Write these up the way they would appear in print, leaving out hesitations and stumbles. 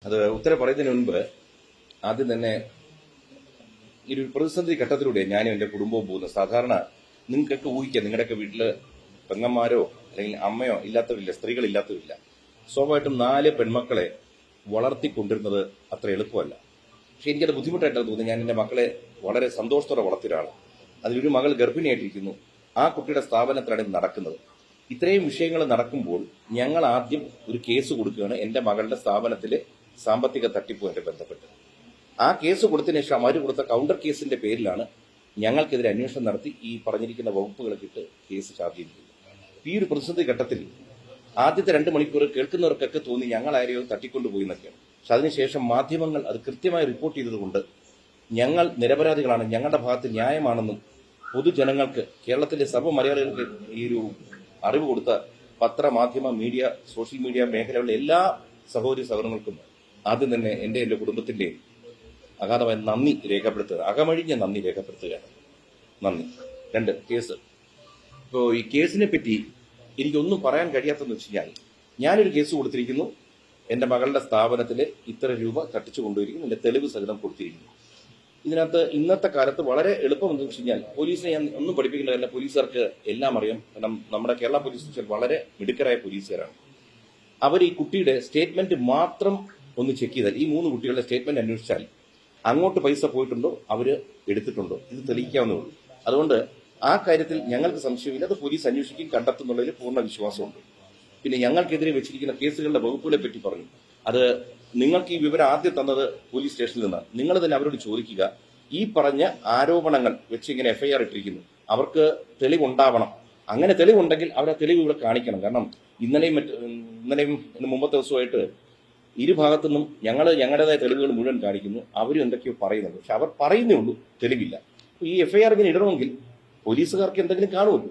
അത് ഉത്തരം പറയുന്നതിന് മുൻപ് ആദ്യം തന്നെ ഈ ഒരു പ്രതിസന്ധി ഘട്ടത്തിലൂടെ ഞാനും എൻ്റെ കുടുംബവും പോകുന്നത്. സാധാരണ നിങ്ങൾക്കൊക്കെ ഊഹിക്കാം, നിങ്ങളുടെയൊക്കെ വീട്ടില് പെങ്ങന്മാരോ അല്ലെങ്കിൽ അമ്മയോ ഇല്ലാത്തവരില്ല, സ്ത്രീകളില്ലാത്തവരില്ല. സ്വാഭാവികമായിട്ടും 4 പെൺമക്കളെ വളർത്തിക്കൊണ്ടിരുന്നത് അത്ര എളുപ്പമല്ല. പക്ഷെ എനിക്കത് ബുദ്ധിമുട്ടായിട്ടാണ് തോന്നുന്നത്. ഞാൻ എൻ്റെ മക്കളെ വളരെ സന്തോഷത്തോടെ വളർത്തിയൊരാളാണ്. അതിലൊരു മകൾ ഗർഭിണിയായിട്ടിരിക്കുന്നു. ആ കുട്ടിയുടെ സ്ഥാപനത്തിലാണ് ഇത് നടക്കുന്നത്. ഇത്രയും വിഷയങ്ങൾ നടക്കുമ്പോൾ ഞങ്ങൾ ആദ്യം ഒരു കേസ് കൊടുക്കുകയാണ് എൻ്റെ മകളുടെ സ്ഥാപനത്തിലെ സാമ്പത്തിക തട്ടിപ്പുമായിട്ട് ബന്ധപ്പെട്ട്. ആ കേസ് കൊടുത്തതിന് ശേഷം അവർ കൊടുത്ത കൗണ്ടർ കേസിന്റെ പേരിലാണ് ഞങ്ങൾക്കെതിരെ അന്വേഷണം നടത്തി ഈ പറഞ്ഞിരിക്കുന്ന വകുപ്പുകളൊക്കെ ഇട്ട് കേസ് ചാർജ് ചെയ്തിരിക്കുന്നത്. ഈ ഒരു പ്രതിസന്ധി ഘട്ടത്തിൽ ആദ്യത്തെ 2 മണിക്കൂർ കേൾക്കുന്നവർക്കൊക്കെ തോന്നി ഞങ്ങൾ ആരെയോ തട്ടിക്കൊണ്ടുപോയി എന്നൊക്കെയാണ്. പക്ഷെ അതിനുശേഷം മാധ്യമങ്ങൾ അത് കൃത്യമായി റിപ്പോർട്ട് ചെയ്തതുകൊണ്ട് ഞങ്ങൾ നിരപരാധികളാണ്, ഞങ്ങളുടെ ഭാഗത്ത് ന്യായമാണെന്നും പൊതുജനങ്ങൾക്ക്, കേരളത്തിലെ സർവ്വ മലയാളികൾക്ക് ഈ ഒരു അറിവ് കൊടുത്ത പത്ര, മാധ്യമ, മീഡിയ, സോഷ്യൽ മീഡിയ മേഖലകളിലെ എല്ലാ സഹോദരി സഹോദരങ്ങൾക്കും ആദ്യം തന്നെ എൻ്റെ കുടുംബത്തിൻ്റെയും അഗാധമായ നന്ദി രേഖപ്പെടുത്തുക, അകമഴിഞ്ഞ നന്ദി രേഖപ്പെടുത്തുകയാണ്. നന്ദി. 2, കേസ്. ഇപ്പോൾ ഈ കേസിനെ പറ്റി എനിക്കൊന്നും പറയാൻ കഴിയാത്തതെന്ന് വെച്ച് കഴിഞ്ഞാൽ, ഞാനൊരു കേസ് കൊടുത്തിരിക്കുന്നു, എൻ്റെ മകളുടെ സ്ഥാപനത്തിൽ ഇത്ര രൂപ തട്ടിച്ചു കൊണ്ടുവരിക്കുന്നു, എൻ്റെ തെളിവ് സഹിതം കൊടുത്തിരിക്കുന്നു. ഇതിനകത്ത് ഇന്നത്തെ കാലത്ത് വളരെ എളുപ്പമെന്ന് വെച്ച് കഴിഞ്ഞാൽ, പോലീസിനെ ഞാൻ ഒന്നും പഠിപ്പിക്കേണ്ട കാര്യം, പോലീസുകാർക്ക് എല്ലാം അറിയാം. കാരണം നമ്മുടെ കേരള പോലീസ് വളരെ മിടുക്കരായ പോലീസുകാരാണ്. അവർ ഈ കുട്ടിയുടെ സ്റ്റേറ്റ്മെന്റ് മാത്രം ഒന്ന് ചെക്ക് ചെയ്താൽ, ഈ 3 കുട്ടികളുടെ സ്റ്റേറ്റ്മെന്റ് അന്വേഷിച്ചാൽ അങ്ങോട്ട് പൈസ പോയിട്ടുണ്ടോ, അവർ എടുത്തിട്ടുണ്ടോ, ഇത് തെളിയിക്കാവുന്നേ ഉള്ളൂ. അതുകൊണ്ട് ആ കാര്യത്തിൽ ഞങ്ങൾക്ക് സംശയമില്ല. അത് പോലീസ് അന്വേഷിക്കും, കണ്ടെത്തുന്നുള്ളതിൽ പൂർണ്ണ വിശ്വാസമുണ്ട്. പിന്നെ ഞങ്ങൾക്കെതിരെ വെച്ചിരിക്കുന്ന കേസുകളുടെ വകുപ്പുകളെ പറ്റി പറഞ്ഞു. അത് നിങ്ങൾക്ക് ഈ വിവരം ആദ്യം തന്നത് പോലീസ് സ്റ്റേഷനിൽ നിന്നാണ്. നിങ്ങൾ തന്നെ അവരോട് ചോദിക്കുക, ഈ പറഞ്ഞ ആരോപണങ്ങൾ വെച്ച് ഇങ്ങനെ FIR ഇട്ടിരിക്കുന്നു, അവർക്ക് തെളിവുണ്ടാവണം. അങ്ങനെ തെളിവുണ്ടെങ്കിൽ അവർ ആ തെളിവ് ഇവിടെ കാണിക്കണം. കാരണം ഇന്നലെയും മുമ്പത്തെ ദിവസമായിട്ട് ഇരുഭാഗത്തുനിന്നും ഞങ്ങളുടേതായ തെളിവുകൾ മുഴുവൻ കാണിക്കുന്നു. അവരും എന്തൊക്കെയോ പറയുന്നുണ്ട്, പക്ഷെ അവർ പറയുന്നേ ഉള്ളൂ, തെളിവില്ല. ഈ FIR ഇങ്ങനെ ഇടണമെങ്കിൽ പോലീസുകാർക്ക് എന്തെങ്കിലും കാണുമല്ലോ.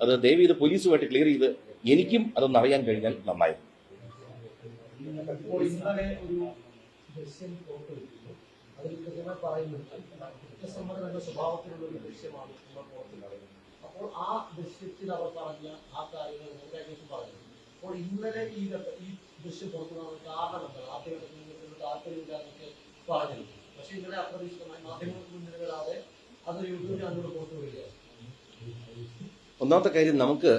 അത് ദയവ് ഇത് പോലീസുമായിട്ട് ക്ലിയർ ചെയ്ത് എനിക്കും അതൊന്ന് അറിയാൻ കഴിഞ്ഞാൽ നന്നായിരുന്നു. അപ്പോൾ ആ ദൃശ്യത്തിൽ അവർ പറഞ്ഞ ആ കാര്യങ്ങൾ അപ്പോൾ ഇന്നലെ ഈ ദൃശ്യം പുറത്തു കാരണം എന്താണ്? ആദ്യഘട്ടത്തിൽ താല്പര്യമില്ലാന്നൊക്കെ പറഞ്ഞത്. പക്ഷെ ഇന്നലെ അപ്രതീക്ഷിതമായി മാധ്യമങ്ങൾക്ക് മുന്നിൽ വരാതെ അതൊരു യൂട്യൂബ് ചാനലിലൂടെ പുറത്തു വരികയാണ്. ഒന്നാമത്തെ കാര്യം, നമുക്ക്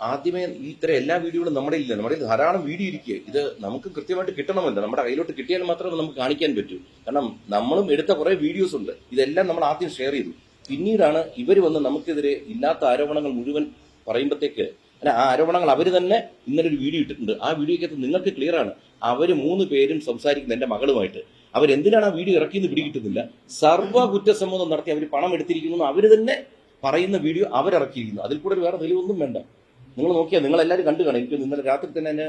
ആദ്യമേ ഇത്തരം എല്ലാ വീഡിയോകളും നമ്മുടെ ധാരാളം വീഡിയോ ഇരിക്കുക. ഇത് നമുക്ക് കൃത്യമായിട്ട് കിട്ടണമല്ലോ. നമ്മുടെ കയ്യിലോട്ട് കിട്ടിയാൽ മാത്രമേ നമുക്ക് കാണിക്കാൻ പറ്റൂ. കാരണം നമ്മളും എടുത്ത കുറെ വീഡിയോസ് ഉണ്ട്. ഇതെല്ലാം നമ്മൾ ആദ്യം ഷെയർ ചെയ്തു. പിന്നീടാണ് ഇവർ വന്ന് നമുക്കെതിരെ ഇല്ലാത്ത ആരോപണങ്ങൾ മുഴുവൻ പറയുമ്പോഴത്തേക്ക്, ആ ആരോപണങ്ങൾ അവർ തന്നെ ഇന്നലെ ഒരു വീഡിയോ ഇട്ടിട്ടുണ്ട്. ആ വീഡിയോക്കകത്ത് നിങ്ങൾക്ക് ക്ലിയർ ആണ്. അവർ 3 പേരും സംസാരിക്കുന്ന എൻ്റെ മകളുമായിട്ട്. അവരെന്തിനാണ് ആ വീഡിയോ ഇറക്കിയെന്ന് പിടികിട്ടുന്നില്ല. സർവ്വ കുറ്റസമ്മതം നടത്തി അവർ പണം എടുത്തിരിക്കുന്നു അവർ തന്നെ പറയുന്ന വീഡിയോ അവരിറക്കിയിരിക്കുന്നു. അതിൽ കൂടെ വേറെ തെളിവൊന്നും വേണ്ട. നിങ്ങൾ നോക്കിയാൽ നിങ്ങളെല്ലാവരും കണ്ടു കാണാം. എനിക്ക് ഇന്നലെ രാത്രി തന്നെ തന്നെ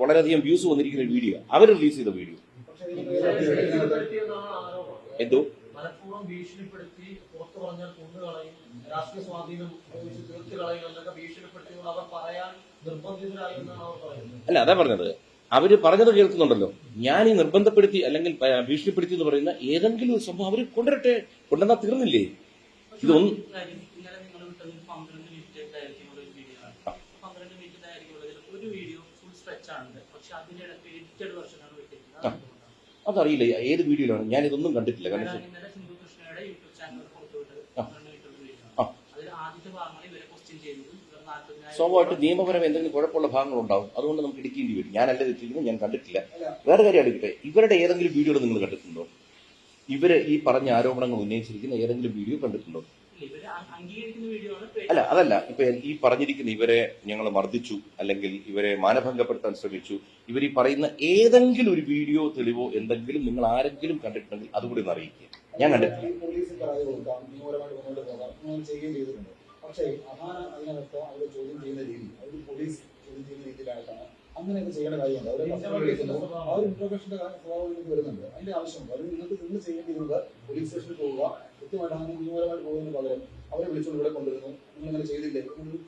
വളരെയധികം വ്യൂസ് വന്നിരിക്കുന്ന വീഡിയോ അവർ റിലീസ് ചെയ്ത വീഡിയോ. എന്തോ മനഃപൂർവ്വം ഭീഷണിപ്പെടുത്തി പുറത്തു പറഞ്ഞാൽ കൊന്നുകളയും, രാഷ്ട്രീയ സ്വാധീനം തീർത്തു കളയും എന്നൊക്കെ ഭീഷണിപ്പെടുത്തിയോട് അവർ പറയാൻ നിർബന്ധിതരായി എന്നാണ് അവർ പറയുന്നത്. അല്ല, അതാ പറഞ്ഞത്. അവര് പറഞ്ഞത് കേൾക്കുന്നുണ്ടല്ലോ. ഞാൻ ഈ നിർബന്ധപ്പെടുത്തി അല്ലെങ്കിൽ ഭീഷണിപ്പെടുത്തി എന്ന് പറയുന്ന ഏതെങ്കിലും ഒരു സംഭവം അവര് കൊണ്ടുവന്നാൽ തീർന്നില്ലേ? ഇതൊന്നും അതറിയില്ല ഏത് വീഡിയോയിലാണ്. ഞാൻ ഇതൊന്നും കണ്ടിട്ടില്ല. കാരണം സ്വാഭാവികമായിട്ട് നിയമപരം എന്തെങ്കിലും കുഴപ്പമുള്ള ഭാഗങ്ങളുണ്ടാവും. അതുകൊണ്ട് നമുക്ക് ഇടിക്കേണ്ടി വരും. ഞാനല്ല തെറ്റിയിരിക്കുന്നത്, ഞാൻ കണ്ടിട്ടില്ല. വേറെ കാര്യം എടുക്കട്ടെ, ഇവരുടെ ഏതെങ്കിലും വീഡിയോകൾ നിങ്ങൾ കണ്ടിട്ടുണ്ടോ? ഇവര് ഈ പറഞ്ഞ ആരോപണങ്ങൾ ഉന്നയിച്ചിരിക്കുന്ന ഏതെങ്കിലും വീഡിയോ കണ്ടിട്ടുണ്ടോ? അല്ല, അതല്ല. ഇപ്പൊ ഈ പറഞ്ഞിരിക്കുന്ന ഇവരെ ഞങ്ങൾ മർദ്ദിച്ചു അല്ലെങ്കിൽ ഇവരെ മാനഭംഗപ്പെടുത്താൻ ശ്രമിച്ചു, ഇവർ ഈ പറയുന്ന ഏതെങ്കിലും ഒരു വീഡിയോ തെളിവോ എന്തെങ്കിലും നിങ്ങൾ ആരെങ്കിലും കണ്ടിട്ടുണ്ടെങ്കിൽ അതുകൂടി ഒന്ന് അറിയിക്കുക. ഞാൻ കണ്ടിട്ടില്ല. പക്ഷേ അതിനകത്ത് അവർ ചോദ്യം ചെയ്യുന്ന രീതി, അവർ പോലീസ് ചോദ്യം ചെയ്യുന്ന രീതിയിലായിട്ടാണ് അങ്ങനെയൊക്കെ ചെയ്യേണ്ട കാര്യമുണ്ട്. അവർ ഇന്റർവേഷന്റെ സ്വഭാവം വരുന്നുണ്ട്. അതിന്റെ ആവശ്യമുണ്ട്. അവർ നിങ്ങൾ ചെയ്യേണ്ടിയിരുന്നത് പോലീസ് സ്റ്റേഷനിൽ പോവുക, കൃത്യമായിട്ട് അങ്ങനെ നിയമപരമായിട്ട് പോകുന്നതിന് പകരം അവരെ വിളിച്ചുകൊണ്ട് ഇവിടെ കൊണ്ടുവരുന്നു, നിങ്ങളിങ്ങനെ ചെയ്തില്ലേ,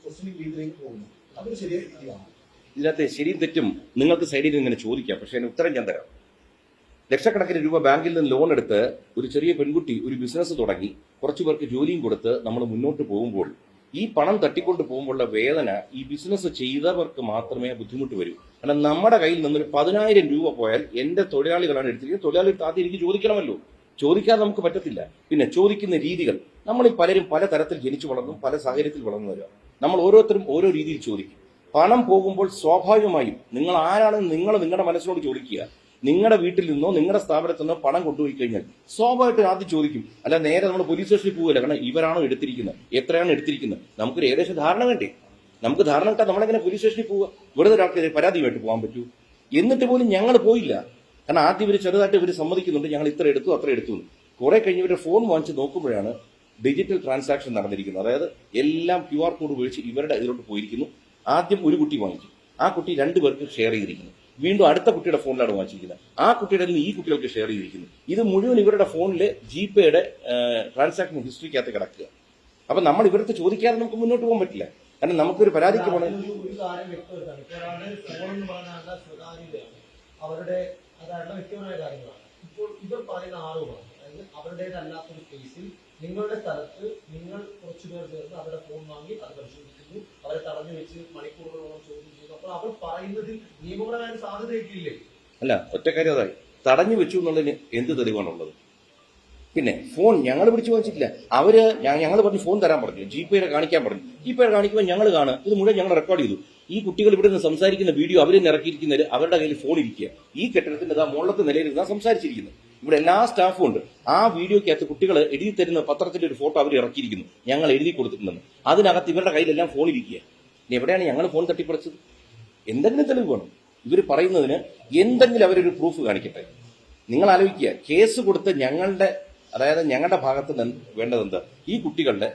ക്വസ്റ്റ്യനിങ് രീതിയിലേക്ക് പോകുന്നു. അതൊരു ശരിയായ രീതിയാണ്. ഇതിനകത്ത് ശരിയും തെറ്റും നിങ്ങൾക്ക് സൈഡിൽ നിന്ന് ഇങ്ങനെ ചോദിക്കാം. പക്ഷെ അതിന് ഉത്തരം ഞാൻ തരാം. ലക്ഷക്കണക്കിന് രൂപ ബാങ്കിൽ നിന്ന് ലോൺ എടുത്ത് ഒരു ചെറിയ പെൺകുട്ടി ഒരു ബിസിനസ് തുടങ്ങി കുറച്ചു പേർക്ക് ജോലിയും കൊടുത്ത് നമ്മൾ മുന്നോട്ട് പോകുമ്പോൾ ഈ പണം തട്ടിക്കൊണ്ട് പോകുമ്പോഴുള്ള വേദന ഈ ബിസിനസ് ചെയ്തവർക്ക് മാത്രമേ ബുദ്ധിമുട്ട് വരൂ. കാരണം നമ്മുടെ കയ്യിൽ നിന്നൊരു 10,000 രൂപ പോയാൽ എന്റെ തൊഴിലാളികളാണ് എടുത്തിരിക്കുന്നത്, തൊഴിലാളി ആദ്യം എനിക്ക് ചോദിക്കണമല്ലോ, ചോദിക്കാതെ നമുക്ക് പറ്റത്തില്ല. പിന്നെ ചോദിക്കുന്ന രീതികൾ, നമ്മൾ പലരും പല തരത്തിൽ ജനിച്ചു വളർന്നും പല സാഹചര്യത്തിൽ വളർന്നവരാണ്. നമ്മൾ ഓരോരുത്തരും ഓരോ രീതിയിൽ ചോദിക്കും. പണം പോകുമ്പോൾ സ്വാഭാവികമായും നിങ്ങൾ ആരാണെന്ന് നിങ്ങളുടെ മനസ്സിനോട് ചോദിക്കുക. നിങ്ങളുടെ വീട്ടിൽ നിന്നോ നിങ്ങളുടെ സ്ഥാപനത്തിൽ നിന്നോ പണം കൊണ്ടുപോയി കഴിഞ്ഞാൽ സ്വാഭാവികമായിട്ടും ആദ്യം ചോദിക്കും. അല്ല നേരെ നമ്മൾ പോലീസ് സ്റ്റേഷനിൽ പോകില്ല, കാരണം ഇവരാണോ എടുത്തിരിക്കുന്നത്, എത്രയാണ് എടുത്തിരിക്കുന്നത്, നമുക്കൊരു ഏകദേശം ധാരണ വേണ്ടേ. നമുക്ക് ധാരണ കിട്ടാൻ നമ്മളെങ്ങനെ പോലീസ് സ്റ്റേഷനിൽ പോവുക? വെറുതെ ഒരാൾക്ക് പരാതിയുമായിട്ട് പോകാൻ പറ്റൂ? എന്നിട്ട് പോലും ഞങ്ങൾ പോയില്ല. കാരണം ആദ്യം ഇവർ ചെറുതായിട്ട് ഇവർ സമ്മതിക്കുന്നുണ്ട്, ഞങ്ങൾ ഇത്ര എടുത്തു അത്ര എടുത്തു. കുറെ കഴിഞ്ഞ് ഇവരുടെ ഫോൺ വാങ്ങിച്ച് നോക്കുമ്പോഴാണ് ഡിജിറ്റൽ ട്രാൻസാക്ഷൻ നടന്നിരിക്കുന്നത്. അതായത് എല്ലാം QR കോഡ് ഉപയോഗിച്ച് ഇവരുടെ ഇതിലോട്ട് പോയിരിക്കുന്നു. ആദ്യം ഒരു കുട്ടി വാങ്ങിച്ചു, ആ കുട്ടി 2 പേർക്ക് ഷെയർ ചെയ്തിരിക്കുന്നു. വീണ്ടും അടുത്ത കുട്ടിയുടെ ഫോണിലാണ് വാങ്ങിച്ചിരിക്കുന്നത്, ആ കുട്ടിയുടെ നിന്ന് ഈ കുട്ടികൾക്ക് ഷെയർ ചെയ്തിരിക്കുന്നു. ഇത് മുഴുവൻ ഇവരുടെ ഫോണിലെ ജിപേയുടെ ട്രാൻസാക്ഷൻ ഹിസ്റ്ററിക്കകത്ത് കിടക്കുക. അപ്പൊ നമ്മൾ ഇവർക്ക് ചോദിക്കാതെ നമുക്ക് മുന്നോട്ട് പോകാൻ പറ്റില്ല. കാരണം നമുക്കൊരു പരാതിക്ക് പോകണം. ഒരു കാര്യം വ്യക്തമായിട്ടാണ്, ഇപ്പോൾ ഒരാളുടെ ഫോൺ എന്ന് പറഞ്ഞാൽ സ്വകാര്യതയാണ്, അവരുടെ അതായത് വ്യക്തിപരമായ കാര്യങ്ങളാണ്. ഇപ്പോൾ ഇവർ പറയുന്ന ആളുകളാണ്, അതായത് അവരുടേതല്ലാത്തൊരു കേസിൽ നിങ്ങളുടെ സ്ഥലത്ത് നിങ്ങൾ കുറച്ചുപേർ ചേർന്ന് അവരുടെ ഫോൺ വാങ്ങി അത് പരിശോധിക്കുന്നു, അവരെ തടഞ്ഞു വെച്ച് മണിക്കൂറുകളോളം ചോദ്യം ചെയ്യുന്നു. അപ്പോൾ അവർ പറയുന്നതിൽ നിയമപരമായ സാധ്യതയൊക്കെ ഇല്ലേ? അല്ല, ഒറ്റക്കാര്യം അതായി തടഞ്ഞു വെച്ചു എന്നുള്ളതിന് എന്ത് തെളിവാണുള്ളത്? പിന്നെ ഫോൺ ഞങ്ങൾ പിടിച്ചു വാങ്ങിച്ചിട്ടില്ല. ഞങ്ങൾ പറഞ്ഞു ഫോൺ തരാൻ പറഞ്ഞു, ജിപേയുടെ കാണിക്കാൻ പറഞ്ഞു. ജിപേയുടെ കാണിക്കുമ്പോൾ ഞങ്ങൾ കാണുക, ഇത് മുഴുവൻ ഞങ്ങൾ റെക്കോർഡ് ചെയ്തു. ഈ കുട്ടികൾ ഇവിടെ നിന്ന് സംസാരിക്കുന്ന വീഡിയോ അവരെ ഇറക്കിയിരിക്കുന്നതിൽ അവരുടെ കയ്യിൽ ഫോൺ ഇരിക്കുക. ഈ കെട്ടിടത്തിന്റെ മുകളിലത്തെ നിലയിൽ ഇരുന്നാ സംസാരിച്ചിരിക്കുന്നത്. ഇവിടെ എല്ലാ സ്റ്റാഫും ഉണ്ട്. ആ വീഡിയോക്കകത്ത് കുട്ടികൾ എഴുതി തരുന്ന പത്രത്തിന്റെ ഒരു ഫോട്ടോ അവർ ഇറക്കിയിരിക്കുന്നു, ഞങ്ങൾ എഴുതി കൊടുത്തിട്ടുണ്ടെന്ന്. അതിനകത്ത് ഇവരുടെ കയ്യിലെല്ലാം ഫോൺ ഇരിക്കുക. ഇനി എവിടെയാണ് ഞങ്ങൾ ഫോൺ തട്ടിപ്പറിച്ചത്? എന്തെങ്കിലും തെളിവ് വേണം. ഇവർ പറയുന്നതിന് എന്തെങ്കിലും അവരൊരു പ്രൂഫ് കാണിക്കട്ടെ. നിങ്ങൾ ആലോചിക്കുക, കേസ് കൊടുത്ത് ഞങ്ങളുടെ ഭാഗത്ത് വേണ്ടത് എന്താ? ഈ കുട്ടികളുടെ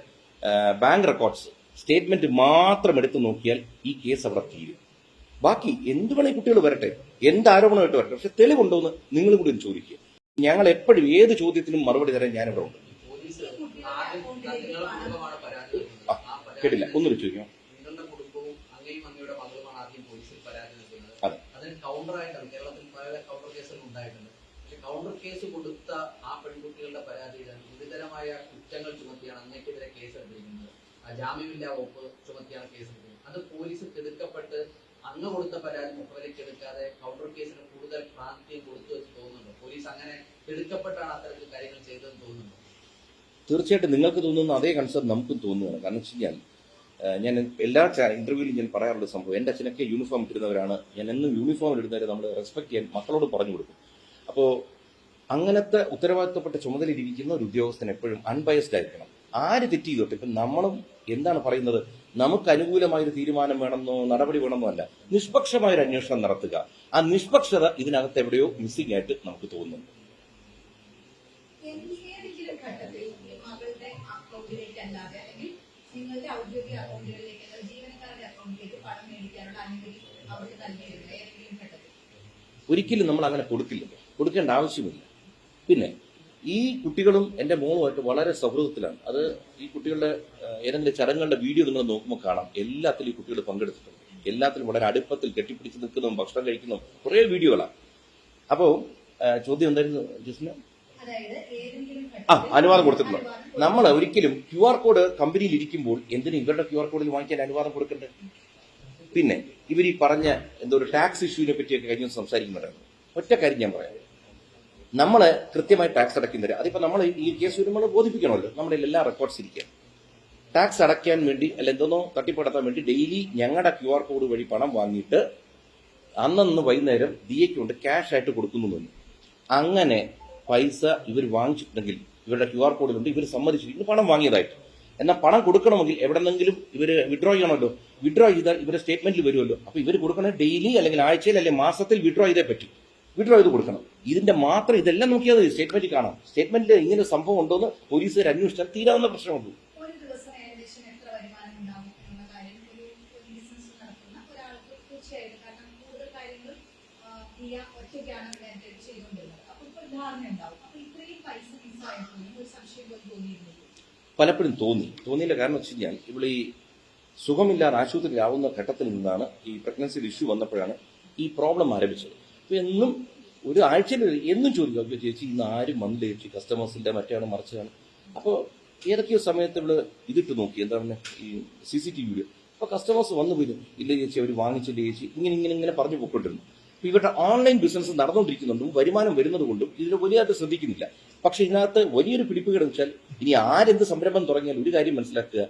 ബാങ്ക് റെക്കോർഡ്സ് സ്റ്റേറ്റ്മെന്റ് മാത്രം എടുത്തു നോക്കിയാൽ ഈ കേസ് അവിടെ തീരും. ബാക്കി എന്ത് വേണേ കുട്ടികൾ വരട്ടെ, എന്ത് ആരോപണമായിട്ട് വരട്ടെ, പക്ഷെ തെളിവുണ്ടോന്ന് നിങ്ങളും കൂടി ഒന്ന് ചോദിക്കുക. ഞങ്ങൾ എപ്പോഴും ഏത് ചോദ്യത്തിനും മറുപടി തരാൻ ഞാനിവിടെ ഉണ്ട്. കേട്ടില്ല, ഒന്നുകൂടി ചോദിക്കാം. കൗണ്ടർ കേസ് കൊടുത്ത ആ പെൺകുട്ടികളുടെ പരാതിയിൽ ഗുരുതരമായ കുറ്റങ്ങൾ ചുമത്തിയാണ് അങ്ങേക്കെതിരെ കേസ് എടുത്തിരിക്കുന്നത്. ജാമ്യമില്ലാ വകുപ്പ് ചുമത്തിയാണ് കേസ് എടുത്തിരിക്കുന്നത്. അത് പോലീസ് തിടുക്കപ്പെട്ട് അങ്ങ് കൊടുത്ത പരാതി മുഖവിലേക്ക് എടുക്കാതെ കൗണ്ടർ കേസിന് കൂടുതൽ പ്രാധാന്യം കൊടുത്തു വെച്ച് തോന്നുന്നുണ്ടോ? പോലീസ് അങ്ങനെ തിടുക്കപ്പെട്ടാണ് അത്തരത്തിൽ കാര്യങ്ങൾ ചെയ്തതെന്ന് തോന്നുന്നുണ്ടോ? തീർച്ചയായിട്ടും നിങ്ങൾക്ക് തോന്നുന്ന അതേ കൺസേൺ നമുക്കും തോന്നുകയാണ്. കാരണം വെച്ച് കഴിഞ്ഞാൽ ഞാൻ എല്ലാ ഇന്റർവ്യൂവിലും ഞാൻ പറയാറുള്ള സംഭവം, എൻ്റെ അച്ഛനൊക്കെ യൂണിഫോം ഇട്ടിരുന്നവരാണ്. ഞാൻ എന്നും യൂണിഫോം ഇടുന്നവരെ നമ്മൾ റെസ്പെക്ട് ചെയ്യാൻ മക്കളോട് പറഞ്ഞു കൊടുക്കും. അപ്പോൾ അങ്ങനത്തെ ഉത്തരവാദിത്തപ്പെട്ട ചുമതലയിലിരിക്കുന്ന ഒരു ഉദ്യോഗസ്ഥൻ എപ്പോഴും അൺബയസ്ഡ് ആയിരിക്കണം. ആര് തെറ്റ് ചെയ്തോട്ടെ, ഇപ്പം നമ്മളും എന്താണ് പറയുന്നത്, നമുക്ക് അനുകൂലമായൊരു തീരുമാനം വേണമെന്നോ നടപടി വേണമെന്നോ അല്ല, നിഷ്പക്ഷമായൊരു അന്വേഷണം നടത്തുക. ആ നിഷ്പക്ഷത ഇതിനകത്ത് എവിടെയോ മിസ്സിംഗ് ആയിട്ട് നമുക്ക് തോന്നുന്നുണ്ട്. ഒരിക്കലും നമ്മൾ അങ്ങനെ കൊടുക്കില്ലല്ലോ, കൊടുക്കേണ്ട ആവശ്യമില്ല. പിന്നെ ഈ കുട്ടികളും എൻ്റെ മോളുമായിട്ട് വളരെ സൗഹൃദത്തിലാണ്. അത് ഈ കുട്ടികളുടെ ഏതെങ്കിലും ചടങ്ങുകളുടെ വീഡിയോ നിങ്ങൾ നോക്കുമ്പോൾ കാണാം, എല്ലാത്തിലും ഈ കുട്ടികൾ പങ്കെടുത്തിട്ടുണ്ട്. എല്ലാത്തിലും വളരെ അടുപ്പത്തിൽ കെട്ടിപ്പിടിച്ച് നിൽക്കുന്നതും ഭക്ഷണം കഴിക്കുന്നതും കുറേ വീഡിയോകളാണ്. അപ്പോൾ ചോദ്യം എന്തായിരുന്നു ജസ്റ്റിന്? അനുവാദം കൊടുത്തിട്ടുള്ളത്. നമ്മൾ ഒരിക്കലും QR കോഡ് കമ്പനിയിൽ ഇരിക്കുമ്പോൾ എന്തിനും ഇവരുടെ QR കോഡിൽ വാങ്ങിക്കാൻ അനുവാദം കൊടുക്കണ്ടേ? പിന്നെ ഇവർ ഈ പറഞ്ഞ എന്തോ ഒരു ടാക്സ് ഇഷ്യൂവിനെ പറ്റിയൊക്കെ കഴിഞ്ഞ് സംസാരിക്കുന്നുണ്ടായിരുന്നു. ഒറ്റ കാര്യം ഞാൻ പറയാം, നമ്മൾ കൃത്യമായി ടാക്സ് അടയ്ക്കുന്നവർ, അതിപ്പോ നമ്മൾ ഈ കേസ് വരുമ്പോൾ ബോധിപ്പിക്കണമല്ലോ, നമ്മുടെ എല്ലാ റെക്കോർഡ്സ് ഇരിക്കുക. ടാക്സ് അടയ്ക്കാൻ വേണ്ടി അല്ല എന്തോന്നോ തട്ടിപ്പടത്താൻ വേണ്ടി ഡെയിലി ഞങ്ങളുടെ QR കോഡ് വഴി പണം വാങ്ങിയിട്ട് അന്നന്ന് വൈകുന്നേരം ദിയയ്ക്ക് കൊണ്ട് ക്യാഷ് ആയിട്ട് കൊടുക്കുന്നു. അങ്ങനെ പൈസ ഇവർ വാങ്ങിച്ചിട്ടുണ്ടെങ്കിൽ ഇവരുടെ QR കോഡിലുണ്ട്, ഇവർ സമ്മതിച്ചിരിക്കുന്നു പണം വാങ്ങിയതായിട്ട്. എന്നാൽ പണം കൊടുക്കണമെങ്കിൽ എവിടെന്നെങ്കിലും ഇവർ വിഡ്രോ ചെയ്യണമല്ലോ. വിഡ്രോ ചെയ്താൽ ഇവരുടെ സ്റ്റേറ്റ്മെന്റിൽ വരുമല്ലോ. അപ്പൊ ഇവർ കൊടുക്കണേ ഡെയിലി അല്ലെങ്കിൽ ആഴ്ചയിൽ അല്ലെങ്കിൽ മാസത്തിൽ വിഡ്രോ ചെയ്തേ പറ്റും. വിഡ്രോ ചെയ്ത് കൊടുക്കണം. ഇതിന്റെ മാത്രം ഇതെല്ലാം നോക്കിയാൽ സ്റ്റേറ്റ്മെന്റ് കാണാം. സ്റ്റേറ്റ്മെന്റിൽ ഇങ്ങനെ സംഭവം ഉണ്ടോന്ന് പോലീസുകാർ അന്വേഷിച്ചാൽ തീരാവുന്ന പ്രശ്നമുള്ളൂ. പലപ്പോഴും തോന്നിയില്ല. കാരണം വെച്ച് കഴിഞ്ഞാൽ ഇവിടെ ഈ സുഖമില്ലാതെ ആശുപത്രിയിലാവുന്ന ഘട്ടത്തിൽ നിന്നാണ് ഈ പ്രഗ്നൻസിയുടെ ഇഷ്യൂ വന്നപ്പോഴാണ് ഈ പ്രോബ്ലം ആരംഭിച്ചത്. അപ്പൊ എന്നും ഒരു ആഴ്ചയിൽ എന്നും ചോദിക്കും, ചേച്ചി ഇന്ന് ആരും വന്നില്ല ചേച്ചി, കസ്റ്റമേഴ്സിന്റെ മറ്റാണ് മറിച്ചാണ്. അപ്പോൾ ഏതൊക്കെയോ സമയത്ത് ഇവിടെ ഇതിട്ട് നോക്കി, എന്താ പറയുക, ഈ CCTV. അപ്പോൾ കസ്റ്റമേഴ്സ് വന്നു പോലും, ഇല്ല ചേച്ചി അവർ വാങ്ങിച്ചില്ല ചേച്ചി, ഇങ്ങനെ പറഞ്ഞു പോയിക്കൊണ്ടിരുന്നു. അപ്പോൾ ഇവരുടെ ഓൺലൈൻ ബിസിനസ് നടന്നുകൊണ്ടിരിക്കുന്നുണ്ടും വരുമാനം വരുന്നത് കൊണ്ടും ഇതിൽ വലിയതായിട്ട് ശ്രദ്ധിക്കുന്നില്ല. പക്ഷെ ഇതിനകത്ത് വലിയൊരു പിടിപ്പുകേട് വെച്ചാൽ ഇനി ആരെന്ത് സംരംഭം തുടങ്ങിയാൽ ഒരു കാര്യം മനസ്സിലാക്കുക,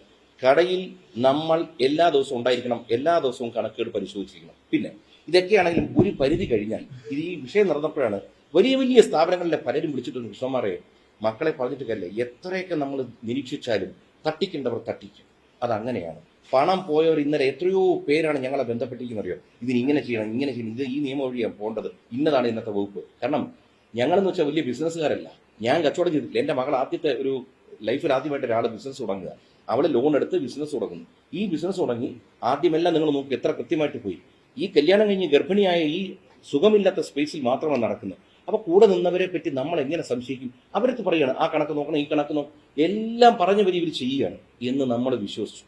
കടയിൽ നമ്മൾ എല്ലാ ദിവസവും ഉണ്ടായിരിക്കണം, എല്ലാ ദിവസവും കണക്കുകൾ പരിശോധിച്ചിരിക്കണം. പിന്നെ ഇതൊക്കെയാണെങ്കിലും ഒരു പരിധി കഴിഞ്ഞാൽ ഇത് ഈ വിഷയം നടന്നപ്പോഴാണ് വലിയ വലിയ സ്ഥാപനങ്ങളിലെ പലരും വിളിച്ചിട്ടുണ്ട്, കൃഷ്ണന്മാരെ മക്കളെ പറഞ്ഞിട്ട് കാര്യമില്ല, എത്രയൊക്കെ നമ്മൾ നിരീക്ഷിച്ചാലും തട്ടിക്കേണ്ടവർ തട്ടിക്കും. അതങ്ങനെയാണ്. പണം പോയവർ ഇന്നലെ എത്രയോ പേരാണ് ഞങ്ങളെ ബന്ധപ്പെട്ടിരിക്കുന്നറിയോ, ഇതിനിങ്ങനെ ചെയ്യണം, ഇങ്ങനെ ചെയ്യണം, ഇത് ഈ നിയമം വഴിയാണ് പോകേണ്ടത്, ഇന്നതാണ് ഇന്നത്തെ വകുപ്പ്. കാരണം ഞങ്ങളെന്ന് വെച്ചാൽ വലിയ ബിസിനസ്സുകാരല്ല, ഞാൻ കച്ചവടം ചെയ്തിട്ടില്ല. എൻ്റെ മകൾ ആദ്യത്തെ ഒരു ലൈഫിൽ ആദ്യമായിട്ട് ഒരാൾ ബിസിനസ് തുടങ്ങുക, അവൾ ലോൺ എടുത്ത് ബിസിനസ് തുടങ്ങുന്നു. ഈ ബിസിനസ് തുടങ്ങി ആദ്യമെല്ലാം നിങ്ങൾ നോക്കി എത്ര കൃത്യമായിട്ട് പോയി. ഈ കല്യാണം കഴിഞ്ഞ് ഗർഭിണിയായ ഈ സുഖമില്ലാത്ത സ്പേസിൽ മാത്രമാണ് നടക്കുന്നത്. അപ്പോൾ കൂടെ നിന്നവരെ പറ്റി നമ്മൾ എങ്ങനെ സംശയിക്കും? അവരടുത്ത് പറയുകയാണ് ആ കണക്ക് നോക്കണം, ഈ കണക്ക് നോക്കണം, എല്ലാം പറഞ്ഞ വരി ഇവർ ചെയ്യുകയാണ് എന്ന് നമ്മൾ വിശ്വസിച്ചു.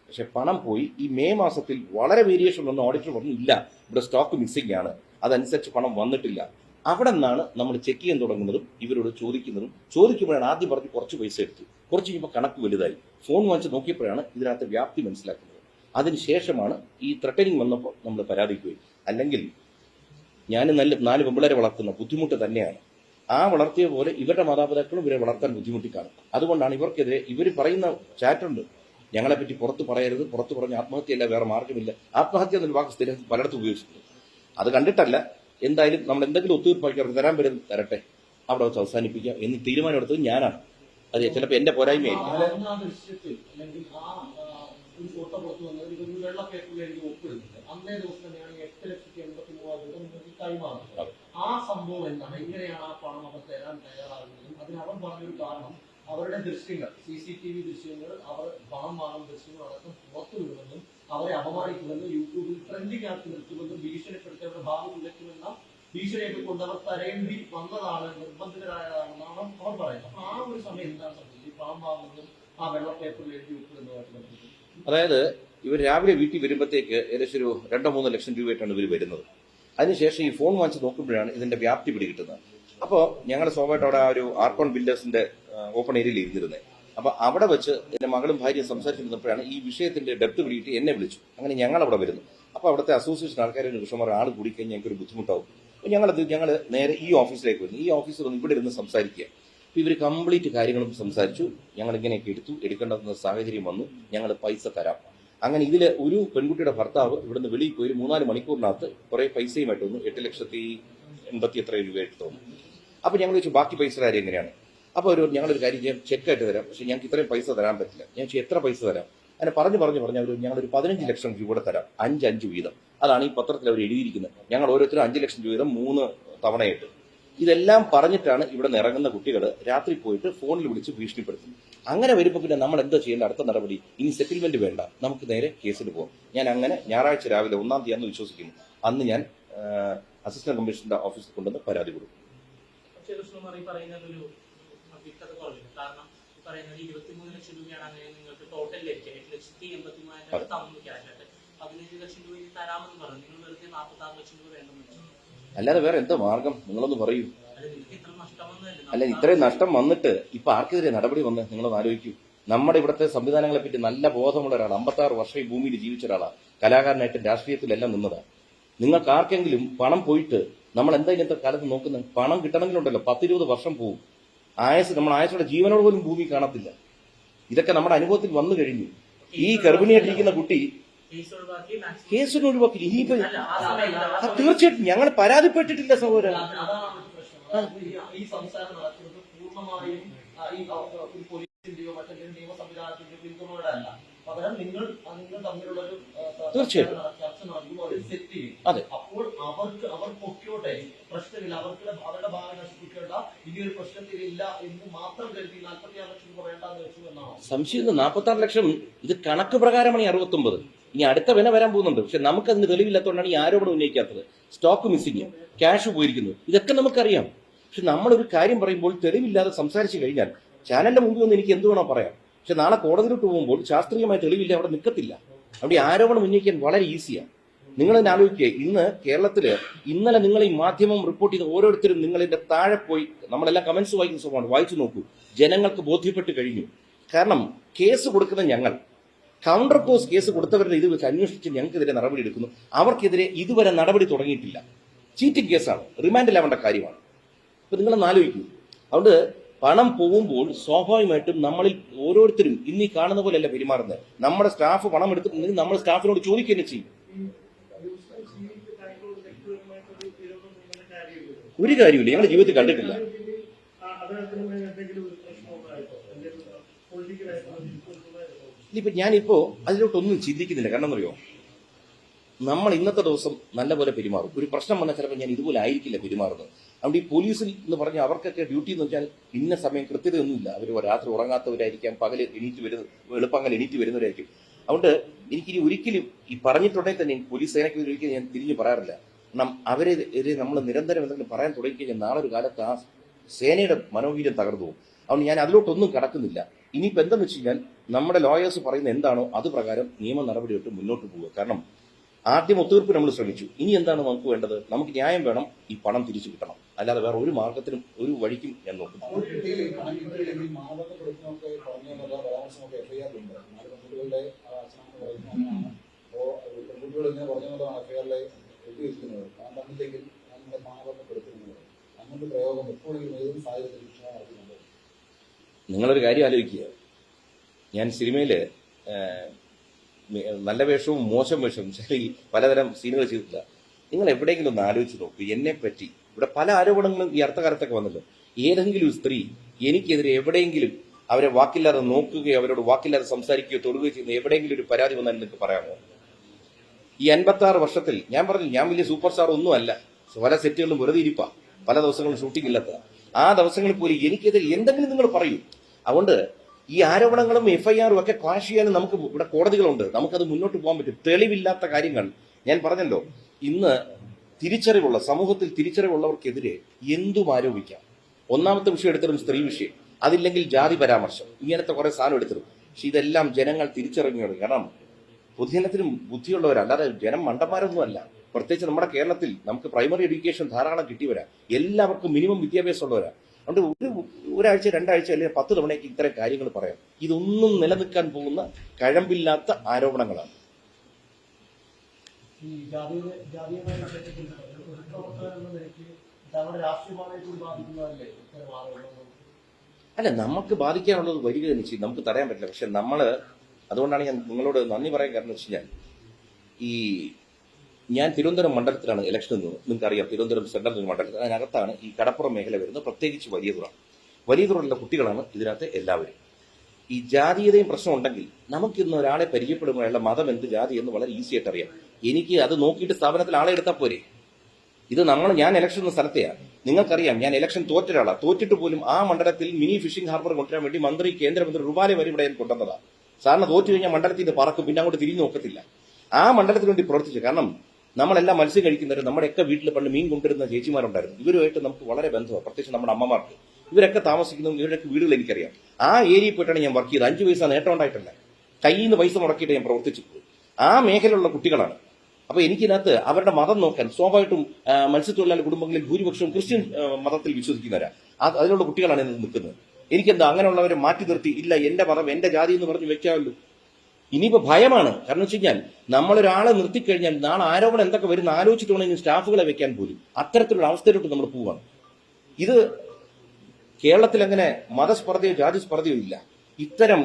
പക്ഷെ പണം പോയി. ഈ മെയ് മാസത്തിൽ വളരെ വേരിയേഷൻ വന്ന് ഓഡിറ്റർ പറഞ്ഞു ഇല്ല, ഇവിടെ സ്റ്റോക്ക് മിസ്സിംഗ് ആണ്, അതനുസരിച്ച് പണം വന്നിട്ടില്ല. അവിടെ നിന്നാണ് നമ്മൾ ചെക്ക് ചെയ്യാൻ തുടങ്ങുന്നതും ഇവരോട് ചോദിക്കുന്നതും. ചോദിക്കുമ്പോഴാണ് ആദ്യം പറഞ്ഞ് കുറച്ച് പൈസ എടുത്തു, കുറച്ച് കഴിയുമ്പോൾ കണക്ക് വലുതായി. ഫോൺ വാങ്ങിച്ച് നോക്കിയപ്പോഴാണ് ഇതിനകത്ത് വ്യാപ്തി മനസ്സിലാക്കുന്നത്. അതിനുശേഷമാണ് ഈ ത്രെട്ടനിങ് വന്നപ്പോൾ നമ്മൾ പരാതിക്ക് പോയി. അല്ലെങ്കിൽ ഞാൻ 4 പെമ്പിളരെ വളർത്തുന്ന ബുദ്ധിമുട്ട് തന്നെയാണ്. ആ വളർത്തിയ പോലെ ഇവരുടെ മാതാപിതാക്കളും ഇവരെ വളർത്താൻ ബുദ്ധിമുട്ടിക്കാണ്. അതുകൊണ്ടാണ് ഇവർക്കെതിരെ ഇവർ പറയുന്ന ചാറ്റുണ്ട്, ഞങ്ങളെപ്പറ്റി പുറത്ത് പറയരുത്, പുറത്ത് പറഞ്ഞ ആത്മഹത്യയല്ല, വേറെ മാർഗമില്ല. ആത്മഹത്യ എന്നൊരു വാക്ക് സ്ഥിരം പലയിടത്തും ഉപയോഗിച്ചിട്ടുണ്ട്. അത് കണ്ടിട്ടല്ല. എന്തായാലും നമ്മൾ എന്തെങ്കിലും ഒത്തുതീർപ്പാക്കി അവർക്ക് തരാൻ പറ്റുന്നത് തരട്ടെ, അവിടെ വെച്ച് അവസാനിപ്പിക്കാം എന്ന് തീരുമാനം എടുത്തത് ഞാനാണ്. അതെ, ചിലപ്പോൾ എന്റെ പോരായ്മയായിരിക്കും. ആ ദൃശ്യത്തിൽ അല്ലെങ്കിൽ ആ ഒരു ഫോട്ടോ പുറത്തു വന്നത് ഇതൊരു വെള്ള പേപ്പറിൽ എനിക്ക് ഒപ്പിടുന്നത് അന്നേ ദിവസം തന്നെയാണ് 8,83,000 രൂപ നിങ്ങൾക്ക് കൈമാറുന്നത്. ആ സംഭവം എന്താണ്, എങ്ങനെയാണ് ആ പണം അവർ തരാൻ തയ്യാറാകുന്നതും അതിന് അവർ പറഞ്ഞൊരു കാരണം അവരുടെ ദൃശ്യങ്ങൾ, CCTV ദൃശ്യങ്ങൾ, അവർ പണം വാങ്ങുന്ന ദൃശ്യങ്ങൾ അടക്കം പുറത്തു വിടുമെന്നും അവരെ അപമാനിക്കുമെന്നും യൂട്യൂബിൽ ട്രെൻഡിംഗ് ആക്കി നിർത്തുമെന്നും ഭീഷണിപ്പെടുത്തി അവരുടെ ഭാവി ഉലയ്ക്കുമെന്ന ഭീഷണിയൊക്കെ കൊണ്ട് അവർ തരേണ്ടി വന്നതാണ്, നിർബന്ധിതരായതാണെന്നാണ് അവർ പറയുന്നത്. അപ്പൊ ആ ഒരു സമയം എന്താണ് സംഭവിച്ചത്, ഈ പണം വാങ്ങുന്നതും ആ വെള്ള പേപ്പറിൽ എഴുതി വെക്കുന്നതുമായിട്ട് ബന്ധപ്പെട്ട്? അതായത് ഇവർ രാവിലെ വീട്ടിൽ വരുമ്പോഴത്തേക്ക് ഏകദേശം ഒരു 2-3 ലക്ഷം രൂപയായിട്ടാണ് ഇവർ വരുന്നത്. അതിനുശേഷം ഈ ഫോൺ വാങ്ങിച്ച് നോക്കുമ്പോഴാണ് ഇതിന്റെ വ്യാപ്തി പിടികിട്ടുന്നത്. അപ്പോൾ ഞങ്ങൾ സ്വാഭാവികമായിട്ട് അവിടെ ആ ഒരു ആർക്കോൺ ബിൽഡേഴ്സിന്റെ ഓപ്പൺ ഏരിയയിൽ ഇരുന്നിരുന്നത്. അപ്പൊ അവിടെ വെച്ച് എന്റെ മകളും ഭാര്യയും സംസാരിച്ചിരുന്നപ്പോഴാണ് ഈ വിഷയത്തിന്റെ ഡെപ്ത് പിടിയിട്ട് എന്നെ വിളിച്ചു. അങ്ങനെ ഞങ്ങൾ അവിടെ വരുന്നു. അപ്പൊ അവിടുത്തെ അസോസിയേഷൻ ആൾക്കാരെ കൃഷ്ണന്മാർ ആൾ കൂടിക്കഴിഞ്ഞാൽ ഞങ്ങൾക്ക് ഒരു ബുദ്ധിമുട്ടാവും. അപ്പൊ ഞങ്ങൾ നേരെ ഈ ഓഫീസിലേക്ക് വരുന്നു. ഈ ഓഫീസിൽ വന്ന് ഇവിടെ ഇരുന്ന് സംസാരിക്കുക. അപ്പൊ ഇവർ കംപ്ലീറ്റ് കാര്യങ്ങളും സംസാരിച്ചു. ഞങ്ങൾ ഇങ്ങനെയൊക്കെ എടുക്കേണ്ടുന്ന സാഹചര്യം വന്നു, ഞങ്ങൾ പൈസ തരാം. അങ്ങനെ ഇതിൽ ഒരു പെൺകുട്ടിയുടെ ഭർത്താവ് ഇവിടുന്ന് വെളിയിൽ പോയി 3-4 മണിക്കൂറിനകത്ത് കുറെ പൈസയുമായിട്ട് വന്നു. 8,80,000 രൂപയായിട്ട് തോന്നുന്നു. അപ്പൊ ഞങ്ങൾ ചോദിച്ചു ബാക്കി പൈസ കാര്യം എങ്ങനെയാണ്? അപ്പോൾ ഞങ്ങളൊരു കാര്യം ചെയ്യാം, ചെക്കായിട്ട് തരാം, പക്ഷെ ഞങ്ങൾക്ക് ഇത്രയും പൈസ തരാൻ പറ്റില്ല. ഞാൻ എത്ര പൈസ തരാം? അങ്ങനെ പറഞ്ഞ് ഞങ്ങളൊരു 15 ലക്ഷം രൂപ കൂടെ തരാം, 5 വീതം. അതാണ് ഈ പത്രത്തിൽ അവർ എഴുതിയിരിക്കുന്നത്. ഞങ്ങൾ ഓരോരുത്തരും 5 ലക്ഷം രൂപ വീതം 3 തവണയായിട്ട്. ഇതെല്ലാം പറഞ്ഞിട്ടാണ് ഇവിടെ നിന്ന് ഇറങ്ങുന്ന കുട്ടികൾ രാത്രി പോയിട്ട് ഫോണിൽ വിളിച്ച് ഭീഷണിപ്പെടുത്തുന്നത്. അങ്ങനെ വരുമ്പോൾ പിന്നെ നമ്മൾ എന്താ ചെയ്യേണ്ട അടുത്ത നടപടി? ഇനി സെറ്റിൽമെന്റ് വേണ്ട, നമുക്ക് നേരെ കേസിൽ പോകാം. ഞാൻ അങ്ങനെ ഞായറാഴ്ച രാവിലെ 1-ാം തീയതി വിശ്വസിക്കുന്നു, അന്ന് ഞാൻ അസിസ്റ്റന്റ് കമ്മീഷണറുടെ ഓഫീസിൽ കൊണ്ടുവന്ന് പരാതി കൊടുക്കും. കാരണം പറയുന്നത് 23 ലക്ഷം രൂപയാണ് അങ്ങനെ നിങ്ങൾക്ക് ടോട്ടൽ ലഭിക്കുക. 8,80,000 തന്നു ക്യാഷായിട്ട്. 15 ലക്ഷം രൂപ തരാമെന്ന് പറഞ്ഞു. നിങ്ങൾ വെറുതെ 46 ലക്ഷം രൂപ വേണ്ടെന്ന് വെച്ചു. അല്ലാതെ വേറെ എന്താ മാർഗം? നിങ്ങളൊന്ന് പറയൂ. അല്ല, നിങ്ങൾക്ക് ഇത്ര നഷ്ടം വന്നതല്ലേ? അല്ല, ഇത്രയും നഷ്ടം വന്നിട്ട് ഇപ്പൊ ആർക്കെതിരെ നടപടി വന്ന് നിങ്ങളൊന്ന് ആലോചിക്കൂ. നമ്മുടെ ഇവിടുത്തെ സംവിധാനങ്ങളെ പറ്റി നല്ല ബോധമുള്ള ഒരാൾ, 56 വർഷം ഈ ഭൂമിയിൽ ജീവിച്ച ഒരാളാണ്, കലാകാരനായിട്ട് രാഷ്ട്രീയത്തിലെല്ലാം നിന്നതാണ്. നിങ്ങൾക്ക് ആർക്കെങ്കിലും പണം പോയിട്ട് നമ്മൾ എന്താ ഇന്നത്തെ കാലത്ത് നോക്കുന്നത്? പണം കിട്ടണമെങ്കിലുണ്ടല്ലോ 10-20 വർഷം പോകും. നമ്മൾ ആയസോടെ ജീവനോട് പോലും ഭൂമി കാണത്തില്ല. ഇതൊക്കെ നമ്മുടെ അനുഭവത്തിൽ വന്നു കഴിഞ്ഞു. ഈ ഗർഭിണിയായിട്ടിരിക്കുന്ന കുട്ടി കേസിന് ഒഴിവാക്കി. ഇനിയിപ്പോ തീർച്ചയായിട്ടും ഞങ്ങൾ പരാതിപ്പെട്ടിട്ടില്ല സഹോദരൻ. ഈ സംസാരം നടക്കുന്നത് പൂർണ്ണമായും ഈ പോലീസിന്റെയോ മറ്റെന്തെങ്കിലും നിയമ സംവിധാനത്തിന്റെയോ പിന്തുണയോടല്ല. പകരം നിങ്ങൾ തമ്മിലുള്ളൊരു തീർച്ചയായും ചർച്ച നടക്കുമ്പോൾ അവർ സെറ്റ് ചെയ്യും. അതെ, അപ്പോൾ അവർ പൊക്കിയോട്ടെ, പ്രശ്നമില്ല, അവരുടെ ഭാഗം നശിപ്പിക്കേണ്ട, ഇനിയൊരു പ്രശ്നത്തിലില്ല എന്ന് മാത്രം കരുതി 46 ലക്ഷം രൂപ വേണ്ടെന്ന് വെച്ചു എന്നാണോ സംശയം? 46 ലക്ഷം ഇത് കണക്ക് പ്രകാരമാണ് 69. ഇനി അടുത്ത വില വരാൻ പോകുന്നുണ്ട്. പക്ഷെ നമുക്കതിന് തെളിവില്ലാത്തതുകൊണ്ടാണ് ഈ ആരോപണം ഉന്നയിക്കാത്തത്. സ്റ്റോക്ക് മിസ്സിങ്, ക്യാഷ് പോയിരിക്കുന്നു, ഇതൊക്കെ നമുക്കറിയാം. പക്ഷെ നമ്മളൊരു കാര്യം പറയുമ്പോൾ തെളിവില്ലാതെ സംസാരിച്ചു കഴിഞ്ഞാൽ ചാനലിന്റെ മുമ്പിൽ ഒന്ന് എനിക്ക് എന്ത് വേണോ പറയാം. പക്ഷെ നാളെ കോടതിയിലോട്ട് പോകുമ്പോൾ ശാസ്ത്രീയമായ തെളിവില്ല, അവിടെ നിൽക്കത്തില്ല. അവിടെ ആരോപണം ഉന്നയിക്കാൻ വളരെ ഈസിയാണ്. നിങ്ങൾ തന്നെ ആലോചിക്കുക, ഇന്ന് കേരളത്തില് ഇന്നലെ നിങ്ങൾ ഈ മാധ്യമം റിപ്പോർട്ട് ചെയ്ത ഓരോരുത്തരും നിങ്ങളിന്റെ താഴെ പോയി, നമ്മളെല്ലാം കമന്റ്സ് വായിക്കുന്ന സ്വഭാവമാണ്, വായിച്ചു നോക്കൂ. ജനങ്ങൾക്ക് ബോധ്യപ്പെട്ട് കഴിഞ്ഞു കാരണം കേസ് കൊടുക്കുന്ന ഞങ്ങൾ കൗണ്ടർ പോസ് കേസ് കൊടുത്തവരുടെ ഇത് വെച്ച് അന്വേഷിച്ച് ഞങ്ങൾക്കെതിരെ നടപടി എടുക്കുന്നു. അവർക്കെതിരെ ഇതുവരെ നടപടി തുടങ്ങിയിട്ടില്ല. ചീറ്റിംഗ് കേസാണ്, റിമാൻഡിലാവേണ്ട കാര്യമാണ്. ഇപ്പൊ നിങ്ങളൊന്ന് ആലോചിക്കൂ. അതുകൊണ്ട് പണം പോകുമ്പോൾ സ്വാഭാവികമായിട്ടും നമ്മളിൽ ഓരോരുത്തരും ഇന്നീ കാണുന്ന പോലെയല്ല പെരുമാറുന്നത്. നമ്മുടെ സ്റ്റാഫ് പണം എടുത്തിട്ടുണ്ടെങ്കിൽ നമ്മൾ സ്റ്റാഫിനോട് ചോദിക്കുകയും ചെയ്യും. ഒരു കാര്യമില്ല, ഞങ്ങളുടെ ജീവിതത്തിൽ കണ്ടിട്ടില്ല. ഞാനിപ്പോ അതിലോട്ടൊന്നും ചിന്തിക്കുന്നില്ല. കാരണം എന്നറിയോ, നമ്മൾ ഇന്നത്തെ ദിവസം നല്ലപോലെ പെരുമാറും. ഒരു പ്രശ്നം വന്നാൽ ചിലപ്പോൾ ഞാൻ ഇതുപോലെ ആയിരിക്കില്ല പെരുമാറുന്നത്. അതുകൊണ്ട് ഈ പോലീസിൽ എന്ന് പറഞ്ഞാൽ അവർക്കൊക്കെ ഡ്യൂട്ടി എന്ന് വെച്ചാൽ ഇന്ന സമയം കൃത്യതയൊന്നുമില്ല. അവർ രാത്രി ഉറങ്ങാത്തവരായിരിക്കാം, പകല് എളുപ്പങ്ങൾ എണീറ്റ് വരുന്നവരായിരിക്കും. അതുകൊണ്ട് എനിക്കിനി ഒരിക്കലും ഈ പറഞ്ഞിട്ടുണ്ടെങ്കിൽ തന്നെ പോലീസ് സേനയ്ക്ക് ഒരിക്കലും ഞാൻ തിരിഞ്ഞു പറയാറില്ല. കാരണം അവരെ നമ്മൾ നിരന്തരം എന്തെങ്കിലും പറയാൻ തുടങ്ങിക്കഴിഞ്ഞാൽ നാളെ ഒരു കാലത്ത് ആ സേനയുടെ മനോവീര്യം തകർന്നു പോകും. അതുകൊണ്ട് ഞാൻ അതിലോട്ടൊന്നും കടക്കുന്നില്ല. ഇനിയിപ്പോൾ എന്താണെന്ന് വെച്ച് കഴിഞ്ഞാൽ നമ്മുടെ ലോയേഴ്സ് പറയുന്ന എന്താണോ അത് പ്രകാരം നിയമ നടപടിയിട്ട് മുന്നോട്ട് പോവുക. കാരണം ആദ്യം ഒത്തുതീർപ്പ് നമ്മൾ ശ്രമിച്ചു. ഇനി എന്താണ് നമുക്ക് വേണ്ടത്? നമുക്ക് ന്യായം വേണം, ഈ പണം തിരിച്ചു കിട്ടണം. അല്ലാതെ വേറെ ഒരു മാർഗത്തിനും ഒരു വഴിക്കും ഞാൻ നോക്കും. നിങ്ങളൊരു കാര്യം ആലോചിക്കുക. ഞാൻ സിനിമയില് നല്ല വേഷവും മോശം വേഷവും ശരി പലതരം സീനുകൾ ചെയ്തിട്ടില്ല. നിങ്ങൾ എവിടെയെങ്കിലും ഒന്ന് ആലോചിച്ച് നോക്കൂ. എന്നെ പറ്റി ഇവിടെ പല ആരോപണങ്ങളും ഈ അടുത്ത കാലത്തൊക്കെ വന്നല്ലോ. ഏതെങ്കിലും ഒരു സ്ത്രീ എനിക്കെതിരെ എവിടെയെങ്കിലും അവരെ വാക്കില്ലാതെ നോക്കുകയോ അവരോട് വാക്കില്ലാതെ സംസാരിക്കുകയോ തൊടുകയോ ചെയ്യുന്ന എവിടെയെങ്കിലും ഒരു പരാതി വന്നാൽ നിങ്ങൾക്ക് പറയാമോ? ഈ 56 വർഷത്തിൽ ഞാൻ പറഞ്ഞു, ഞാൻ വലിയ സൂപ്പർ സ്റ്റാർ ഒന്നും അല്ല. പല സെറ്റുകളിലും വെറുതെ ഇരിപ്പാ, പല ദിവസങ്ങളും ഷൂട്ടിംഗ് ഇല്ലാത്ത. ആ ദിവസങ്ങളിൽ പോലും എനിക്കെതിരെ എന്തെങ്കിലും നിങ്ങൾ പറയൂ. അതുകൊണ്ട് ഈ ആരോപണങ്ങളും FIR ഒക്കെ ക്വാഷ് ചെയ്യാനും നമുക്ക് ഇവിടെ കോടതികളുണ്ട്. നമുക്കത് മുന്നോട്ട് പോകാൻ പറ്റും. തെളിവില്ലാത്ത കാര്യങ്ങൾ ഞാൻ പറഞ്ഞല്ലോ. ഇന്ന് തിരിച്ചറിവുള്ള സമൂഹത്തിൽ തിരിച്ചറിവുള്ളവർക്കെതിരെ എന്തും ആരോപിക്കാം. ഒന്നാമത്തെ വിഷയം എടുത്തിരും സ്ത്രീ വിഷയം, അതില്ലെങ്കിൽ ജാതി പരാമർശം, ഇങ്ങനത്തെ കുറെ സാധനം എടുത്തിരും. പക്ഷെ ഇതെല്ലാം ജനങ്ങൾ തിരിച്ചറിഞ്ഞു. കാരണം പൊതുജനത്തിനും ബുദ്ധിയുള്ളവരാ, അല്ലാതെ ജനം മണ്ടന്മാരൊന്നുമല്ല. പ്രത്യേകിച്ച് നമ്മുടെ കേരളത്തിൽ നമുക്ക് പ്രൈമറി എഡ്യൂക്കേഷൻ ധാരാളം കിട്ടിയവരാ, എല്ലാവർക്കും മിനിമം വിദ്യാഭ്യാസം ഉള്ളവരാ. അതുകൊണ്ട് ഒരാഴ്ച 2 ആഴ്ച അല്ലെങ്കിൽ 10 തവണയ്ക്ക് ഇത്തരം കാര്യങ്ങൾ പറയാം. ഇതൊന്നും നിലനിൽക്കാൻ പോകുന്ന കഴമ്പില്ലാത്ത ആരോപണങ്ങളാണ്. ഈ ജാതീയമായ രാഷ്ട്രീയമായി ബാധിക്കുന്നതല്ലേ ഇത്തരം ആരോപണങ്ങൾ? അല്ല, നമുക്ക് ബാധിക്കാനുള്ളത് വരിക നിശ്ചയം നമുക്ക് തടയാൻ പറ്റില്ല. പക്ഷെ അതുകൊണ്ടാണ് ഞാൻ നിങ്ങളോട് നന്ദി പറയാൻ കാരണം വെച്ച് കഴിഞ്ഞാൽ ഞാൻ തിരുവനന്തപുരം മണ്ഡലത്തിലാണ് ഇലക്ഷൻ നിന്നത്. നിങ്ങൾക്കറിയാം, തിരുവനന്തപുരം സെൻട്രൽ മണ്ഡലത്തിൽ അതിനകത്താണ് ഈ കടപ്പുറം മേഖല വരുന്നത്. പ്രത്യേകിച്ച് വലിയതുറയുള്ള കുട്ടികളാണ് ഇതിനകത്ത് എല്ലാവരും. ഈ ജാതീയതയും പ്രശ്നം ഉണ്ടെങ്കിൽ നമുക്കിന്ന് ഒരാളെ പരിചയപ്പെടുമ്പോൾ അയാളുടെ മതം എന്ത് ജാതി എന്ന് വളരെ ഈസി ആയിട്ട് അറിയാം. എനിക്ക് അത് നോക്കിയിട്ട് സ്ഥാപനത്തിൽ ആളെ എടുത്താൽ പോരെ. ഇത് ഞാൻ ഇലക്ഷൻ എന്ന സ്ഥലത്തെയാണ്. നിങ്ങൾക്കറിയാം, ഞാൻ ഇലക്ഷൻ തോറ്റ ഒരാളാണ്. തോറ്റിട്ട് പോലും ആ മണ്ഡലത്തിൽ മിനി ഫിഷിംഗ് ഹാർബർ കൊണ്ടുവരാൻ വേണ്ടി കേന്ദ്രമന്ത്രി റുബാലെ വരെ ഇവിടെ കൊണ്ടുവന്നതാണ്. സാറിന് തോറ്റു കഴിഞ്ഞാൽ മണ്ഡലത്തിൽ നിന്ന് പറക്കും, പിന്നെ അങ്ങോട്ട് തിരിഞ്ഞു നോക്കത്തില്ല. ആ മണ്ഡലത്തിന് വേണ്ടി പ്രവർത്തിച്ചു. കാരണം നമ്മളെല്ലാം മത്സ്യം കഴിക്കുന്നവർ, നമ്മുടെയൊക്കെ വീട്ടിൽ പണ്ട് മീൻ കൊണ്ടുവരുന്ന ചേച്ചിമാരുണ്ടായിരുന്നു. ഇവരുമായിട്ട് നമുക്ക് വളരെ ബന്ധമാണ്, പ്രത്യേകിച്ച് നമ്മുടെ അമ്മമാർക്ക്. ഇവരൊക്കെ താമസിക്കുന്നതും ഇവരൊക്കെ വീടുകൾ എനിക്കറിയാം. ആ ഏരിയയിൽ പോയിട്ടാണ് ഞാൻ വർക്ക് ചെയ്തത്. 5 പൈസ നേട്ടം ഉണ്ടായിട്ടില്ല. കയ്യിൽ നിന്ന് പൈസ മുടക്കിയിട്ട് ഞാൻ പ്രവർത്തിച്ചു. ആ മേഖലയിലുള്ള കുട്ടികളാണ്. അപ്പൊ എനിക്കിതിനകത്ത് അവരുടെ മതം നോക്കാൻ സ്വാഭാവികമായിട്ടും മത്സ്യത്തൊഴിലാളി കുടുംബങ്ങളിൽ ഭൂരിപക്ഷവും ക്രിസ്ത്യൻ മതത്തിൽ വിശ്വസിക്കുന്നവരാ. അതിനുള്ള കുട്ടികളാണ് ഇന്ന് നിൽക്കുന്നത്. എനിക്കെന്താ അങ്ങനെയുള്ളവരെ മാറ്റി നിർത്തി ഇല്ല എന്റെ മതം എന്റെ ജാതി എന്ന് പറഞ്ഞ് വെക്കാമല്ലോ. ഇനിയിപ്പോ ഭയമാണ്. കാരണം വെച്ച് കഴിഞ്ഞാൽ നമ്മളൊരാളെ നിർത്തിക്കഴിഞ്ഞാൽ നാളെ ആരോപണം എന്തൊക്കെ വരുന്ന ആലോചിച്ചിട്ട് വേണമെങ്കിൽ സ്റ്റാഫുകളെ വെക്കാൻ പോലും അത്തരത്തിലുള്ള അവസ്ഥയിലോട്ട് നമ്മൾ പോവുകയാണ്. ഇത് കേരളത്തിൽ അങ്ങനെ മതസ്പർദ്ധയോ ജാതി സ്പർദ്ധയോ ഇല്ല. ഇത്തരം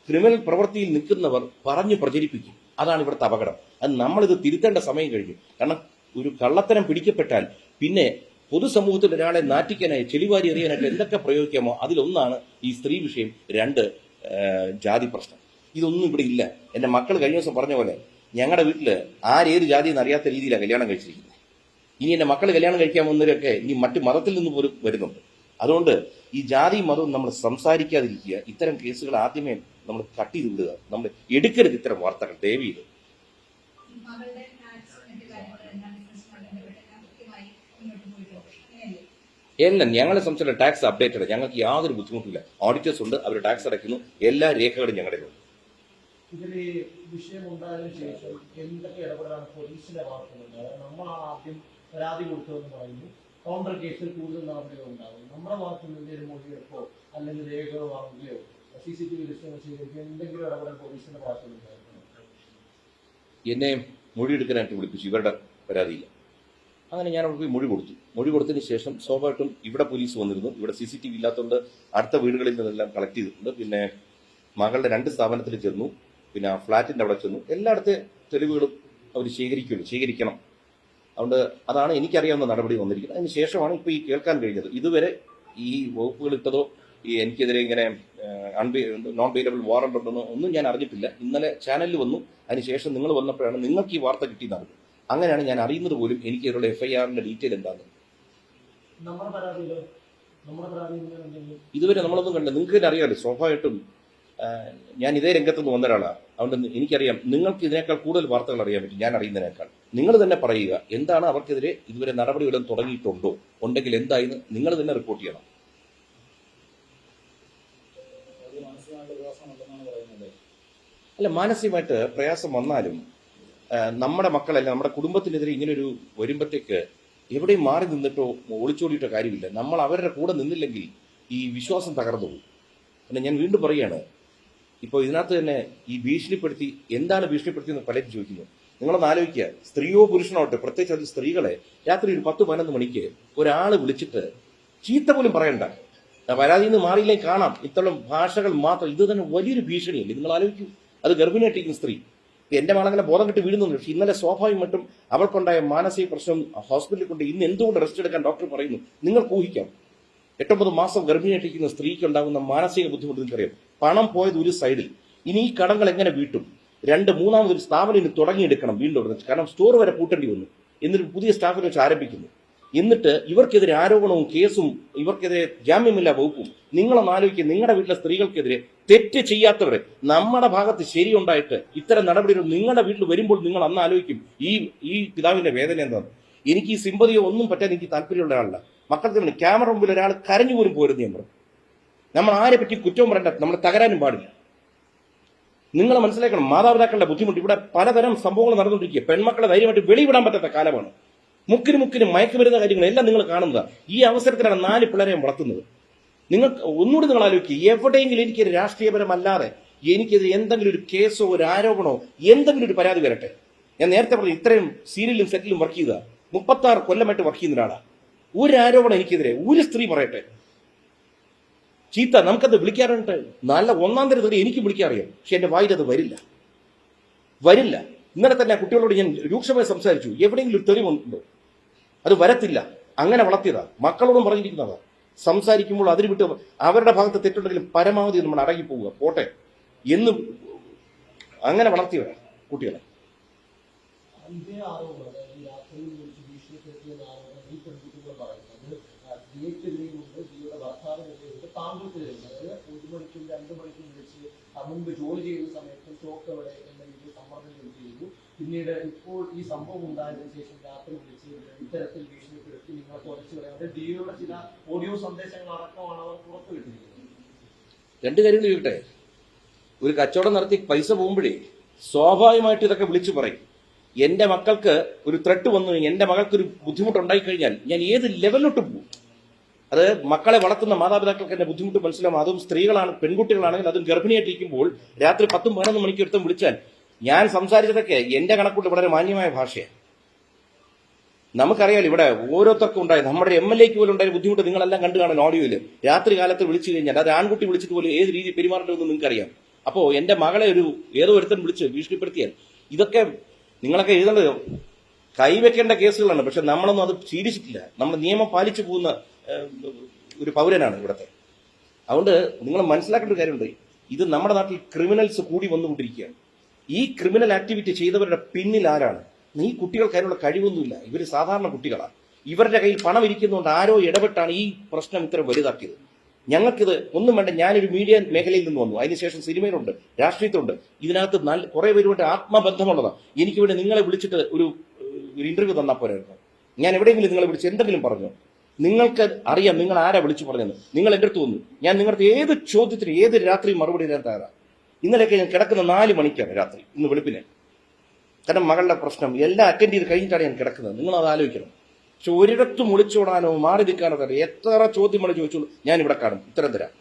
ക്രിമിനൽ പ്രവൃത്തിയിൽ നിൽക്കുന്നവർ പറഞ്ഞു പ്രചരിപ്പിക്കും. അതാണ് ഇവിടുത്തെ അപകടം. അത് നമ്മളിത് തിരുത്തേണ്ട സമയം കഴിഞ്ഞു. കാരണം ഒരു കള്ളത്തരം പിടിക്കപ്പെട്ടാൽ പിന്നെ പൊതുസമൂഹത്തിൽ ഒരാളെ നാറ്റിക്കാനായി ചെളിവാരി എറിയാനായിട്ട് എന്തൊക്കെ പ്രയോഗിക്കാമോ അതിലൊന്നാണ് ഈ സ്ത്രീ വിഷയം, 2 ജാതി പ്രശ്നം. ഇതൊന്നും ഇവിടെ ഇല്ല. എന്റെ മക്കൾ കഴിഞ്ഞ ദിവസം പറഞ്ഞ പോലെ ഞങ്ങളുടെ വീട്ടില് ആരേത് ജാതി എന്ന് അറിയാത്ത രീതിയിലാണ് കല്യാണം കഴിച്ചിരിക്കുന്നത്. ഇനി എന്റെ മക്കൾ കല്യാണം കഴിക്കാൻ വന്നവരൊക്കെ ഇനി മറ്റു മതത്തിൽ നിന്ന് പോലും വരുന്നുണ്ട്. അതുകൊണ്ട് ഈ ജാതി മതവും നമ്മൾ സംസാരിക്കാതിരിക്കുക. ഇത്തരം കേസുകൾ ആദ്യമേ നമ്മൾ കട്ട് ചെയ്ത് വിടുക. നമ്മൾ എടുക്കരുത് ഇത്തരം വാർത്തകൾ ദയവ് ചെയ്ത്. എല്ലാം ഞങ്ങളെ സംബന്ധിച്ചുള്ള ടാക്സ് അപ്ഡേറ്റഡ്. ഞങ്ങൾക്ക് യാതൊരു ബുദ്ധിമുട്ടില്ല. ഓഡിറ്റേഴ്സ് ഉണ്ട്, അവർ ടാക്സ് അടയ്ക്കുന്നു. എല്ലാ രേഖകളും ഞങ്ങളുടെ ഉണ്ട്. ഇതിൽ ഈ വിഷയം ഉണ്ടായതിനു ശേഷം എന്തൊക്കെ ഇടപെടലാണ് പോലീസിന്റെ ഭാഗത്തുനിന്ന്? നമ്മൾ ആദ്യം പരാതി കൊടുത്തതെന്ന് പറയുന്നു, കൗണ്ടർ കേസിൽ കൂടുതൽ നടപടികൾ ഉണ്ടാകും. നമ്മുടെ ഭാഗത്തു നിന്ന് എന്തെങ്കിലും മൊഴിയെടുപ്പോ അല്ലെങ്കിൽ രേഖകൾ വാങ്ങുകയോ CCTV ദൃശ്യങ്ങൾ സ്വീകരിക്കുക എന്തെങ്കിലും ഇടപെടൽ പോലീസിന്റെ ഭാഗത്തുനിന്നുണ്ടായിരുന്നു? എന്നെ മൊഴിയെടുക്കാനായിട്ട് വിളിപ്പിച്ചു, ഇവരുടെ പരാതിയില്ല. അങ്ങനെ ഞാൻ അവിടെ പോയി മൊഴി കൊടുത്തതിന് ശേഷം സ്വാഭാവികമായിട്ടും ഇവിടെ പോലീസ് വന്നിരുന്നു. ഇവിടെ CCTV ഇല്ലാത്തതുകൊണ്ട് അടുത്ത വീടുകളിൽ നിന്നെല്ലാം കളക്ട് ചെയ്തിട്ടുണ്ട്. പിന്നെ മകളുടെ 2 സ്ഥാപനത്തിൽ ചെന്നു, പിന്നെ ആ ഫ്ലാറ്റിന്റെ അവിടെ ചെന്നു. എല്ലായിടത്തെ തെളിവുകളും അവർ ശേഖരിക്കണം. അതുകൊണ്ട് അതാണ് എനിക്കറിയാവുന്ന നടപടി വന്നിരിക്കുന്നത്. അതിന് ശേഷമാണ് ഇപ്പോൾ ഈ കേൾക്കാൻ കഴിഞ്ഞത്. ഇതുവരെ ഈ വകുപ്പുകൾ ഇട്ടതോ ഈ എനിക്കെതിരെ ഇങ്ങനെ നോൺ ബെയിലബിൾ വാറണ്ട് ഉണ്ടെന്നോ ഒന്നും ഞാൻ അറിഞ്ഞിട്ടില്ല. ഇന്നലെ ചാനലിൽ വന്നു, അതിനുശേഷം നിങ്ങൾ വന്നപ്പോഴാണ് നിങ്ങൾക്ക് ഈ വാർത്ത കിട്ടിയെന്നത്. അങ്ങനെയാണ് ഞാൻ അറിയുന്നത് പോലും എനിക്ക് ഇവരുടെ FIRന്റെ ഡീറ്റെയിൽ എന്താണെന്ന്. നമ്മുടെ പരാതിയിൽ എന്തെങ്കിലും ഇതുവരെ നമ്മളൊന്നും കണ്ടില്ല. നിങ്ങൾക്ക് തന്നെ അറിയാമല്ലോ, സ്വാഭാവികമായിട്ടും ഞാൻ ഇതേ രംഗത്തുനിന്ന് വന്ന ഒരാളാണ്. അതുകൊണ്ട് എനിക്കറിയാം, നിങ്ങൾക്ക് ഇതിനേക്കാൾ കൂടുതൽ വാർത്തകൾ അറിയാൻ പറ്റും ഞാൻ അറിയുന്നതിനേക്കാൾ. നിങ്ങൾ തന്നെ പറയുക, എന്താണ് അവർക്കെതിരെ ഇതുവരെ നടപടികളും തുടങ്ങിയിട്ടുണ്ടോ, ഉണ്ടെങ്കിൽ എന്തായെന്ന് നിങ്ങൾ തന്നെ റിപ്പോർട്ട് ചെയ്യണം. അല്ല, മാനസികമായിട്ട് പ്രയാസം വന്നാലും നമ്മുടെ മക്കളല്ല, നമ്മുടെ കുടുംബത്തിനെതിരെ ഇങ്ങനൊരു വരുമ്പോഴത്തേക്ക് എവിടെയും മാറി നിന്നിട്ടോ ഒളിച്ചോടിയിട്ടോ കാര്യമില്ല. നമ്മൾ അവരുടെ കൂടെ നിന്നില്ലെങ്കിൽ ഈ വിശ്വാസം തകർന്നു പോകും. പിന്നെ ഞാൻ വീണ്ടും പറയുകയാണ്, ഇപ്പോൾ ഇതിനകത്ത് തന്നെ ഈ ഭീഷണിപ്പെടുത്തി, എന്താണ് ഭീഷണിപ്പെടുത്തിയെന്ന് പലരും ചോദിക്കുന്നു. നിങ്ങളൊന്ന് ആലോചിക്കുക, സ്ത്രീയോ പുരുഷനോട്ടെ, പ്രത്യേകിച്ച് അത് സ്ത്രീകളെ രാത്രി ഒരു 10-11 മണിക്ക് ഒരാൾ വിളിച്ചിട്ട് ചീത്ത പോലും പറയണ്ട, പരാതിയിൽ നിന്ന് മാറിയില്ലെങ്കിൽ കാണാം, ഇത്തരം ഭാഷകൾ മാത്രം. ഇത് തന്നെ വലിയൊരു ഭീഷണിയല്ലേ? നിങ്ങൾ ആലോചിക്കൂ, അത് ഗർഭിണിയായിട്ടിരിക്കുന്ന സ്ത്രീ. എന്റെ മകളങ്ങനെ ബോധം കെട്ട് വീഴുന്നുണ്ട്. പക്ഷെ ഇന്നലെ സ്വാഭാവികമായിട്ടും അവൾക്കുണ്ടായ മാനസിക പ്രശ്നം ഹോസ്പിറ്റലിൽ കൊണ്ട് ഇന്ന് എന്തുകൊണ്ട് റെസ്റ്റ് എടുക്കാൻ ഡോക്ടർ പറയുന്നു? നിങ്ങൾക്ക് ഊഹിക്കാം. 8-9 മാസം ഗർഭിണിയായിട്ടിരിക്കുന്ന സ്ത്രീക്ക് ഉണ്ടാകുന്ന മാനസിക ബുദ്ധിമുട്ട് നിങ്ങൾക്കറിയാം. പണം പോയത് ഒരു സൈഡിൽ, ഇനി ഈ കടങ്ങൾ എങ്ങനെ വീട്ടും? 2-3 സ്ഥാപനം ഇനി തുടങ്ങിയെടുക്കണം വീണ്ടും. കാരണം സ്റ്റോർ വരെ പൂട്ടേണ്ടി വന്നു. എന്നിട്ട് പുതിയ സ്റ്റാഫിനെ വെച്ച് ആരംഭിക്കുന്നു. എന്നിട്ട് ഇവർക്കെതിരെ ആരോപണവും കേസും, ഇവർക്കെതിരെ ജാമ്യമില്ലാ വകുപ്പും. നിങ്ങളൊന്ന് ആലോചിക്കുക, നിങ്ങളുടെ വീട്ടിലെ സ്ത്രീകൾക്കെതിരെ തെറ്റ് ചെയ്യാത്തവരെ, നമ്മുടെ ഭാഗത്ത് ശരിയുണ്ടായിട്ട് ഇത്തരം നടപടികൾ നിങ്ങളുടെ വീട്ടിൽ വരുമ്പോൾ നിങ്ങൾ അന്ന് ആലോചിക്കും ഈ പിതാവിന്റെ വേദന എന്താണ്. എനിക്ക് ഈ സിമ്പതിയോ ഒന്നും പറ്റാൻ എനിക്ക് താല്പര്യമുള്ള ആളല്ല. മക്കൾക്ക് ക്യാമറ മുമ്പിൽ ഒരാൾ കരഞ്ഞു പോലും പോരുന്നു ഞാൻ പറഞ്ഞു. നമ്മൾ ആരെ പറ്റി കുറ്റവും പറയണ്ട, നമ്മൾ തകരാനും പാടില്ല. നിങ്ങൾ മനസ്സിലാക്കണം, മാതാപിതാക്കളുടെ ബുദ്ധിമുട്ട്. ഇവിടെ പലതരം സംഭവങ്ങൾ നടന്നുകൊണ്ടിരിക്കുക. പെൺമക്കളെ ധൈര്യമായിട്ട് വെളിവിടാൻ പറ്റാത്ത കാലമാണ്. മുക്കിന് മയക്കുമരുന്ന കാര്യങ്ങളെല്ലാം നിങ്ങൾ കാണുന്നതാണ്. ഈ അവസരത്തിലാണ് 4 പിള്ളേരെ വളർത്തുന്നത്. നിങ്ങൾക്ക് ഒന്നുകൂടി നിങ്ങൾ ആലോചിക്കുക, എവിടെയെങ്കിലും എനിക്കൊരു രാഷ്ട്രീയപരമല്ലാതെ എനിക്കെതിരെ എന്തെങ്കിലും ഒരു കേസോ ഒരു ആരോപണമോ എന്തെങ്കിലും ഒരു പരാതി വരട്ടെ. ഞാൻ നേരത്തെ പറഞ്ഞു, ഇത്രയും സീരിയലും സെറ്റിലും വർക്ക് ചെയ്ത 36 കൊല്ലമായിട്ട് വർക്ക് ചെയ്യുന്ന ഒരാളാണ്. ഒരു ആരോപണം എനിക്കെതിരെ ഒരു സ്ത്രീ പറയട്ടെ, ചീത്ത നമുക്കത് വിളിക്കാറുണ്ട്. നല്ല 1-ാം തരം എനിക്ക് വിളിക്കാറിയാം. പക്ഷെ എന്റെ വായിൽ അത് വരില്ല. ഇന്നലെ തന്നെ കുട്ടികളോട് ഞാൻ രൂക്ഷമായി സംസാരിച്ചു. എവിടെയെങ്കിലും ഒരു തെളിവുണ്ടോ? അത് വരത്തില്ല. അങ്ങനെ വളർത്തിയതാ. മക്കളോടും പറഞ്ഞിരിക്കുന്നതാ. സംസാരിക്കുമ്പോൾ അതിന് വിട്ട് അവരുടെ ഭാഗത്ത് തെറ്റുണ്ടെങ്കിലും പരമാവധി നമ്മൾ അടങ്ങിപ്പോവുക, പോട്ടെ എന്ന് അങ്ങനെ വളർത്തിയവരാ കുട്ടികളെ. ഇതേ ആരോപണം, അതായത് രാത്രിയിൽ വിളിച്ച് ഭീഷണിപ്പെടുത്തിയെന്ന ആരോപണം ഈ പെൺകുട്ടികൾ പറയുന്നത് ദിയക്കെതിരെയുണ്ട്, ദിയയുടെ ഭർത്താവിനെതിരെയുണ്ട്, താങ്കൾക്കെതിരെയുണ്ട്. അതായത് 1 മണിക്കും 2 മണിക്കും വിളിച്ച് മുൻപ് ജോലി ചെയ്യുന്ന സമയത്ത് ചോക്ക് എവിടെ എന്ന രീതിയിൽ സമ്മർദ്ദം ചെലുത്തിയിരുന്നു. പിന്നീട് ഇപ്പോൾ ഈ സംഭവം ഉണ്ടായതിനു ശേഷം രാത്രി വിളിച്ച് ഇത്തരത്തിൽ ഭീഷണിപ്പെടുത്തി നിങ്ങളെ കുറച്ച് പറയാതെ ദിയയുടെ ചില ഓഡിയോ സന്ദേശങ്ങൾ അടക്കമാണ് അവർ പുറത്തുവിട്ടിരിക്കുന്നത്. 2 കാര്യങ്ങൾ ചോദിക്കട്ടെ. ഒരു കച്ചവടം നടത്തി പൈസ പോകുമ്പോഴേ സ്വാഭാവികമായിട്ട് ഇതൊക്കെ വിളിച്ചു പറയും. എന്റെ മക്കൾക്ക് ഒരു ത്രെട്ട് വന്നു, എന്റെ മകൾക്കൊരു ബുദ്ധിമുട്ടുണ്ടായി കഴിഞ്ഞാൽ ഞാൻ ഏത് ലെവലിലോട്ട് പോകും? അത് മക്കളെ വളർത്തുന്ന മാതാപിതാക്കൾക്ക് എന്റെ ബുദ്ധിമുട്ട് മനസ്സിലാവും. അതും സ്ത്രീകളാണ്, പെൺകുട്ടികളാണെങ്കിൽ അതും ഗർഭിണിയായിട്ടിരിക്കുമ്പോൾ രാത്രി 10-11 മണിക്ക് എടുത്തും വിളിച്ചാൽ ഞാൻ സംസാരിച്ചതൊക്കെ എന്റെ കണക്കൂട്ട് വളരെ മാന്യമായ ഭാഷയാണ്. നമുക്കറിയാലോ ഇവിടെ ഓരോരുത്തർക്കും ഉണ്ടായത്. നമ്മുടെ MLAക്ക് പോലും ഉണ്ടായ ബുദ്ധിമുട്ട് നിങ്ങളെല്ലാം കണ്ടു കാണാൻ ഓഡിയോയിൽ. രാത്രി കാലത്ത് വിളിച്ചു കഴിഞ്ഞാൽ അത് ആൺകുട്ടി വിളിച്ചിട്ട് പോലും ഏത് രീതി പെരുമാറേണ്ടതെന്ന് നിങ്ങൾക്കറിയാം. അപ്പോൾ എന്റെ മകളെ ഏതോ ഒരുത്തൻ വിളിച്ച് ഭീഷണിപ്പെടുത്തിയാൽ ഇതൊക്കെ നിങ്ങളൊക്കെ എഴുതേണ്ടത് കൈവെക്കേണ്ട കേസുകളാണ്. പക്ഷെ നമ്മളൊന്നും അത് ശീലിച്ചിട്ടില്ല. നമ്മൾ നിയമം പാലിച്ചു പോകുന്ന ഒരു പൗരനാണ് ഇവിടത്തെ. അതുകൊണ്ട് നിങ്ങൾ മനസ്സിലാക്കേണ്ട ഒരു കാര്യമുണ്ട്, ഇത് നമ്മുടെ നാട്ടിൽ ക്രിമിനൽസ് കൂടി വന്നുകൊണ്ടിരിക്കുകയാണ്. ഈ ക്രിമിനൽ ആക്ടിവിറ്റി ചെയ്തവരുടെ പിന്നിൽ ആരാണ്? ഈ കുട്ടികൾക്ക് അതിനുള്ള കഴിവൊന്നുമില്ല. ഇവർ സാധാരണ കുട്ടികളാണ്. ഇവരുടെ കയ്യിൽ പണം ഇരിക്കുന്നതുകൊണ്ട് ആരോ ഇടപെട്ടാണ് ഈ പ്രശ്നം ഇത്ര വലുതാക്കിയത്. ഞങ്ങൾക്കിത് ഒന്നും വേണ്ട. ഞാനൊരു മീഡിയ മേഖലയിൽ നിന്ന് വന്നു, അതിനുശേഷം സിനിമയിലുണ്ട്, രാഷ്ട്രീയത്തിലുണ്ട്. ഇതിനകത്ത് കുറെ പേരുമായിട്ട് ആത്മബന്ധമുള്ളതാണ്. എനിക്കിവിടെ നിങ്ങളെ വിളിച്ചിട്ട് ഒരു ഇന്റർവ്യൂ തന്നാൽ പോരായിരുന്നു. ഞാൻ എവിടെയെങ്കിലും നിങ്ങളെ വിളിച്ച് എന്തെങ്കിലും പറഞ്ഞു? നിങ്ങൾക്ക് അറിയാം നിങ്ങൾ ആരാ വിളിച്ചു പറഞ്ഞതെന്ന്. നിങ്ങൾ എൻ്റെ അടുത്ത് വന്നു, ഞാൻ നിങ്ങളുടെ ഏത് ചോദ്യത്തിന് ഏത് രാത്രി മറുപടി തരാൻ തയ്യാറാണ്. ഇന്നലെയൊക്കെ ഞാൻ കിടക്കുന്ന 4 മണിക്കാണ് രാത്രി, ഇന്ന് വെളുപ്പിനെ. കാരണം മകളുടെ പ്രശ്നം എല്ലാം അറ്റൻഡ് ചെയ്ത് കഴിഞ്ഞിട്ടാണ് ഞാൻ കിടക്കുന്നത്. നിങ്ങളത് ആലോചിക്കണം. പക്ഷെ ഒരിടത്തും ഒളിച്ചോടാനോ മാറി നിൽക്കാനോ തരാം. എത്ര ചോദ്യങ്ങൾ ചോദിച്ചോളൂ, ഞാൻ ഇവിടെ കാണും, ഉത്തരം തരാം.